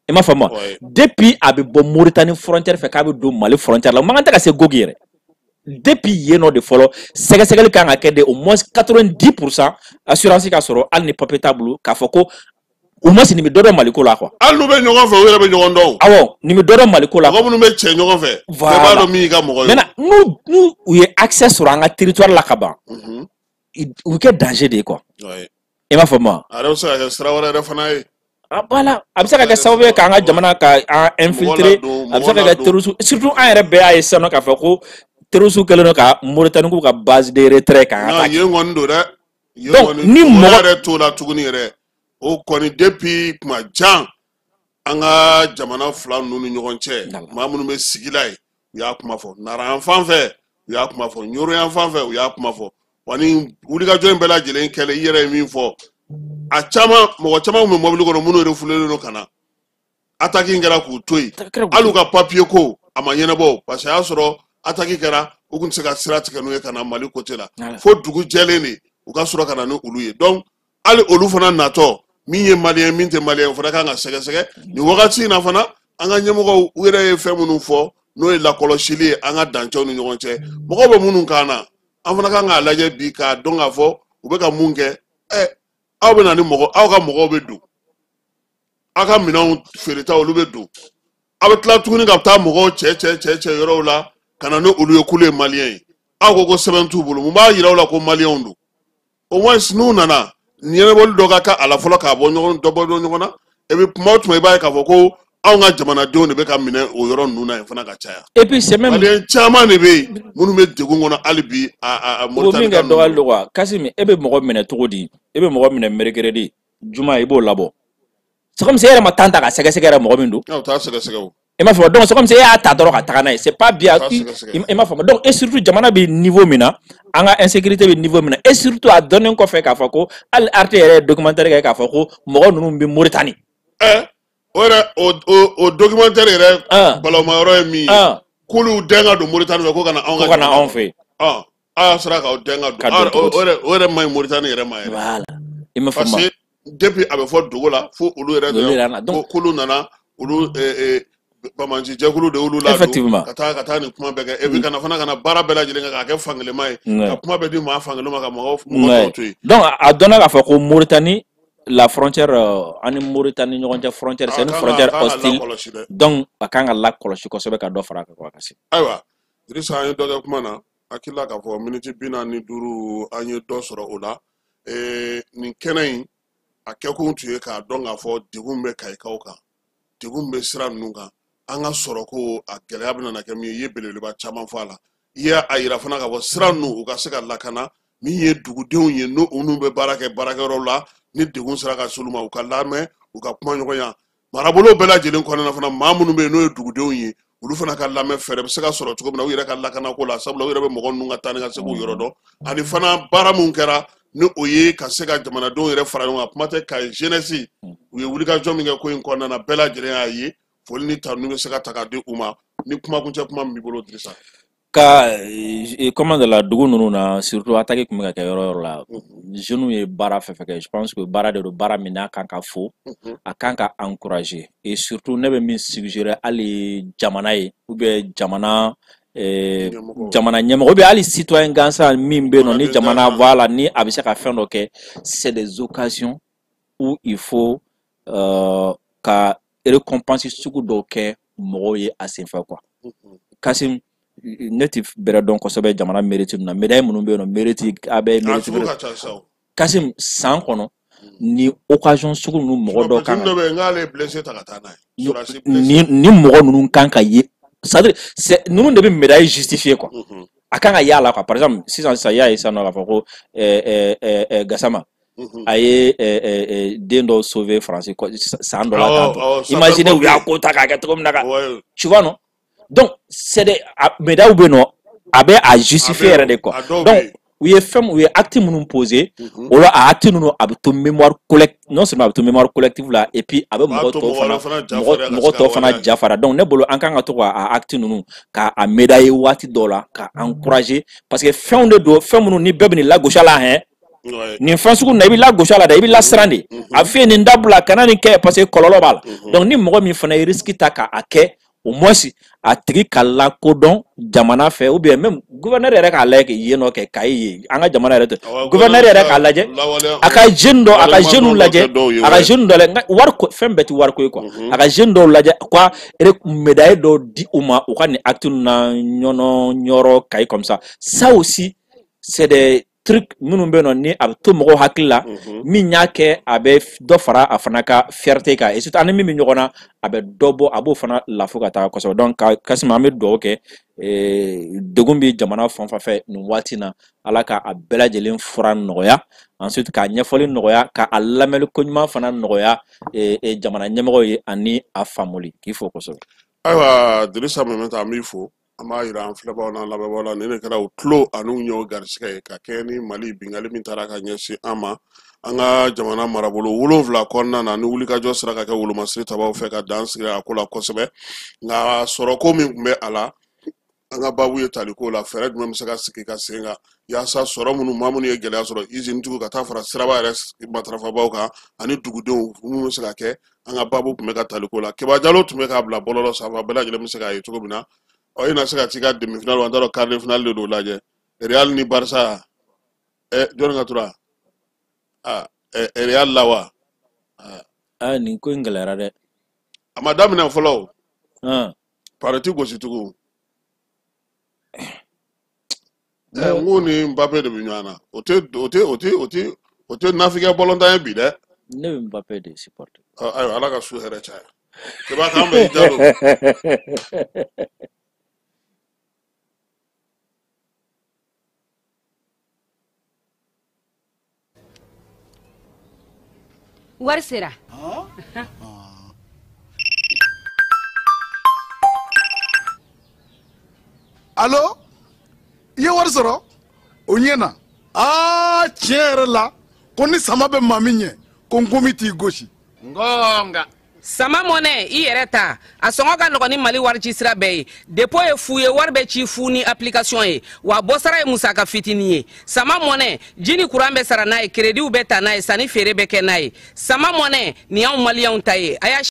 i m'a faamu depuis a bɛ bɔ Mauritanie frontière fɛ k'a bɛ don Mali frontière la u man kan tɛ ka se Gogi yɛrɛ depuis yen nɔ de fɔlɔ sɛgɛsɛgɛli kan ka kɛ de au moins 90% assurance ka sɔrɔ hali ni papier t'a bolo k'a fɔ ko u ma si nin bɛ dɔ dɔn Maliko la quoi hali n'u bɛ ɲɔgɔn fɛ u yɛrɛ bɛ ɲɔgɔn dɔn awɔ nin bɛ dɔ dɔn Maliko la mɔgɔ minnu bɛ cɛ ɲɔgɔn fɛ bɛɛ b'a dɔn min y'i ka mɔgɔ ye maintenant n'u u ye accès sɔrɔ an ka territoire la ka ban u bɛ kɛ danger de ye quoi i m'a faamu a yɛrɛ bɛ se ka kɛ sira wɛrɛ yɛrɛ fana ye voilà a bɛ se ka kɛ sababu ye k'an ka jamana ka an infiltrer a bɛ se ka kɛ terrorisme surtout an yɛrɛ bɛɛ y'a ye sisan nɔ k'a fɔ ko terrorisme kɛlen don ka Mauritanie k'u ka base de retrait kan attaque yen kɔni don dɛ donc ni mɔgɔ yɛrɛ t'o la tuguni yɛrɛ o kɔni depuis kuma jan an ka jamana fila ninnu ni ɲɔgɔn cɛ maa minnu bɛ sigi la yen u y'a kuma fɔ Nara yan fan fɛ u y'a kuma fɔ Ɲoro yan fan fɛ u y'a kuma fɔ wa ni wulikajɔ in bɛɛ lajɛlen kɛlɛ i yɛrɛ ye min fɔ a caman mɔgɔ caman bɛ mobili kɔnɔ minnu refulélen don ka na attaque in kɛra k'u to yen hali u ka papier ko a ma ɲɛnabɔ parce que a y'a sɔrɔ attaque kɛra u kun tɛ se ka sira tigɛ n'u ye ka na Mali côté la fo dugu jɛlen de u ka sɔrɔ ka na ni olu ye donc hali olu fana natɔ min ye malien min tɛ malien o fana kan ka sɛgɛsɛgɛ nin wagati in na fana an ka ɲɛmɔgɔw u yɛrɛ ye fɛn minnu fɔ n'o ye lakɔlɔsili ye an ka dancɛw ni ɲɔgɔn cɛ mɔgɔw bɛ minnu kan na an fana kan k'a lajɛ bi k'a dɔn k'a fɔ u bɛ ka mun kɛ aw bɛ na ni mɔgɔ aw ka mɔgɔw bɛ don aw ka minɛnw feeretaw olu bɛ don aw bɛ tila tuguni ka taa mɔgɔw cɛ yɔrɔw la ka na ni olu ye k'olu ye malien ye aw ko sɛbɛn t'u bolo mun b'a yira aw la ko malien don au moins n'u nana ɲɛnabɔli dɔ ka kɛ a la fɔlɔ k'a bɔ ɲɔgɔn na et puis tuma o tuma i b'a ye k'a fɔ ko anw ka jamanadenw de bɛ ka minɛ o yɔrɔ ninnu na yen fana ka caya et puis c'est même malien caman de bɛ yen minnu bɛ degun kɔnɔ hali bi a Mauritanie ka dɔgɔyali don quoi Kassim e bɛ mɔgɔ minɛ cogo di e bɛ mɔgɔ minɛ mercredi juma i b'o labɔ c'est comme si e yɛrɛ ma temps ta ka sɛgɛsɛgɛ yɛrɛ mɔgɔ min don aw t'a sɛgɛsɛgɛ o i m'a faamu donc c'est comme si e y'a ta dɔrɔn ka taga n'a ye c'est pas bien i m'a faamu donc et surtout jamana bɛ niveau min na an ka insécurité bɛ niveau min na et surtout a dɔnnen kɔfɛ k'a fɔ ko hali RT yɛrɛ ye documentaire kɛ k'a fɔ ko mɔgɔ ninnu bɛ Mauritanie o yɛrɛ o documentaire yɛrɛ balawma yɔrɔ ye min ye k'olu den ka don Mauritanie fɛ ko ka na anw fɛ a y'a sɔrɔ k'aw den ka don o yɛrɛ ma ɲi Mauritanie yɛrɛ ma yɛrɛ voilà i m'a faamu parce que depuis a bɛ fɔ dogo la fo olu yɛrɛ de k'olu nana olu bamananci jɛkulu de y'olu ladon ka taa nin kuma bɛɛ kɛ et puis kana fana kana baara bɛɛ lajɛlen kɛ k'a kɛ fankelen ye ka kuma bɛɛ di maa fankelen ma ka mɔgɔw to yen donc a dɔnna k'a fɔ ko Mauritanie la frontière ani Mauritanie ɲɔgɔn cɛ frontière c'est une frontière hostile donc a kan ka lakɔlɔsi kosɛbɛ ka dɔ fara a kan quoi Kassim ayiwa Dirisa an ye dɔ kɛ kuma na hakili la k'a fɔ miniti 45 an ye dɔ sɔrɔ o la nin kɛnɛ in a kɛkun tun ye k'a dɔn k'a fɔ degun bɛ Kayikaw kan degun bɛ sira ninnu kan an ka sɔrɔ ko a gɛlɛya bɛ na kɛ min ye i ye belebeleba caman fɔ a la i y'a yira fana k'a fɔ sira ninnu u ka se ka lakana min ye dugudenw ye n'olu bɛ baara kɛ baarakɛyɔrɔ la ni degun sera ka s'olu ma u ka lamɛn u ka kuma ɲɔgɔn ya marabolo bɛɛ lajɛlen kɔnɔna fana maa minnu bɛ yen n'o ye dugudenw ye olu fana ka lamɛn fɛɛrɛ bɛ se ka sɔrɔ cogo min na u yɛrɛ ka lakana ko la sabula u yɛrɛ bɛ mɔgɔ ninnu ka taa ni ka se k'u yɔrɔ dɔn ani fana baara mun kɛra ni o ye ka se ka jamanadenw yɛrɛ fara ɲɔgɔn kan kuma tɛ ka jeunesse u ye wulikajɔ min kɛ ko in kɔnɔna na bɛɛ lajɛlen y'a ye foli ni tanu bɛ se ka ta ka di u ma ni kumakuncɛ kuma min b'i bolo Dirisa ka comment de la dugu ninnu na surtout attaque tun bɛ ka kɛ yɔrɔ yɔrɔ la jeunes ye baara fɛn fɛn kɛ je pense que baara de don baara min n'a kan ka fo a kan ka encourager et surtout ne bɛ min suggérer hali jamana ye ou bien jamana jamana ɲɛmɔgɔ bɛ hali citoyen gansan min bɛ yen nɔ ni jamana voilà ni a bɛ se ka fɛn dɔ kɛ c'est des occasions où il faut ka récompense sugu dɔw kɛ mɔgɔw ye a senfɛ quoi. Kasim ne tɛ bɛrɛ dɔn kosɛbɛ jamana mérite na médaille minnu bɛ yen nɔ mérite a bɛ mérite Kasim san kɔnɔ ni occasion sugu ninnu mɔgɔ dɔ kan ni mɔgɔ ninnu kan ka ye c'est ninnu de bɛ médaille justifier quoi. A kan ka y'a la quoi. Par exemple sisan y'a ye sisan nɔ k'a fɔ ko Gassama a ye den dɔw sauver France san dɔ la tantôt. Imaginez u y'a ko ta k'a kɛ cogo min na ka tu vois non. Donc c'est des médailles bɛ yen nɔ a bɛ a justifier yɛrɛ de quoi. Donc u ye fɛn u ye acte minnu posé o la a acte ninnu a bɛ to mémoire collective non seulement a bɛ to mémoire collective la et puis a bɛ mɔgɔ tɔw fana jafara donc ne bolo an kan ka to ka a acte ninnu ka a médailler waati dɔw la ka encourager parce que fɛnw de don fɛn minnu ni bɛɛ bɛ nin lagosi a la hein nin fɛn sugu na i bɛ lagosi a la dɛ i bɛ lasiran de a fɛ nin dabila kana nin kɛ parce que kɔlɔlɔ b'a la donc ni mɔgɔ min fana ye risque ta k'a kɛ au moins a tigi ka lakodɔn jamana fɛ ou bien même gouverneur yɛrɛ k'a lajɛ k'i yen nɔ kɛ Kayi ye an ka jamana yɛrɛ tɛ gouverneur yɛrɛ k'a lajɛ a ka jeune dɔ a ka jeune lajɛ a ka jeune dɔ lajɛ wari ko fɛn bɛɛ tɛ wari ko ye quoi a ka jeune dɔw lajɛ quoi médaille dɔw di u ma u ka nin acte na ɲɔnɔ ɲɔrɔ Kayi comme ça aussi c'est des trucs minnu bɛ yen nɔ ni a bɛ to mɔgɔw hakili la min y'a kɛ a bɛ dɔ fara a fana ka fierté kan et surtout ani min bɛ ɲɔgɔn na a bɛ dɔ bɔ a b'o fana lafo ka taa kosɛbɛ donc Kasim an bɛ dugawu kɛ degun bɛ jamana fan o fan fɛ nin waati na Ala ka a bɛɛ lajɛlen fura nɔgɔya ensuite ka ɲɛfɔli nɔgɔya ka a lamɛnni ko ɲuman fana nɔgɔya jamana ɲɛmɔgɔw ye ani a faamuli k'i fo kosɛbɛ. Ayiwa Dirisa Mɛmɛnta an b'i fo. An b'a yira an filɛbagaw n'an lamɛnbagaw la nin de kɛra o tulo an'u ɲɛw garisigɛ ye ka kɛ ni Mali bingali min taara ka ɲɛsin an ma an ka jamana marabolo 7 kɔnɔna na ni wulikajɔ sera ka kɛ wolomasiri tabaw fɛ ka dan sigi a ko la kosɛbɛ nka sɔrɔko min tun bɛ a la an ka baabu ye taliko la fɛɛrɛ jumɛn bɛ se ka sigi ka sen kan yaasa sɔrɔ minnu maa minnu ye gɛlɛya sɔrɔ iziniw ka taa fara siraba yɛrɛ matarafabaw kan ani dugudenw minnu bɛ se ka kɛ an ka baabu tun bɛ ka taliko la Keba Jalo tun bɛ k'a bila bɔlɔlɔ sanfɛ bɛɛ lajɛlen bɛ se k'a ye cogo min na ɔ i na se ka t'i ka demi-finale an t'a dɔn quart de finale de don lajɛ Real ni Barça jɔnni ka tura Real la wa nin ko in gɛlɛyara dɛ a ma daminɛ fɔlɔ o parati gosi tugun n ko ni Mbappé de bɛ ɲɔgɔn na o tɛ nafikɛ bɔlɔntan ye bi dɛ ne bɛ Mbappé de supporter ayiwa Ala ka su hɛrɛ caya Keba k'an bɛ Jalo wari sera Allo i ye wari sɔrɔ o ɲɛna tiɲɛ yɛrɛ la ko ni sama bɛ maa min ɲɛ ko n komi t'i gosi ngonga sama mɔnɛ i yɛrɛ ta a sɔngɔ ka nɔgɔn ni Mali wari ci sira bɛɛ ye dépôt ye fu ye wari bɛ ci fu ni application ye wa bɔsara ye musaka fitinin ye sama mɔnɛ ji ni courant bɛ sara n'a ye crédit bɛ ta n'a ye sanni feere bɛ kɛ n'a ye sama mɔnɛ nin y'anw maliyɛnw ta ye a y'a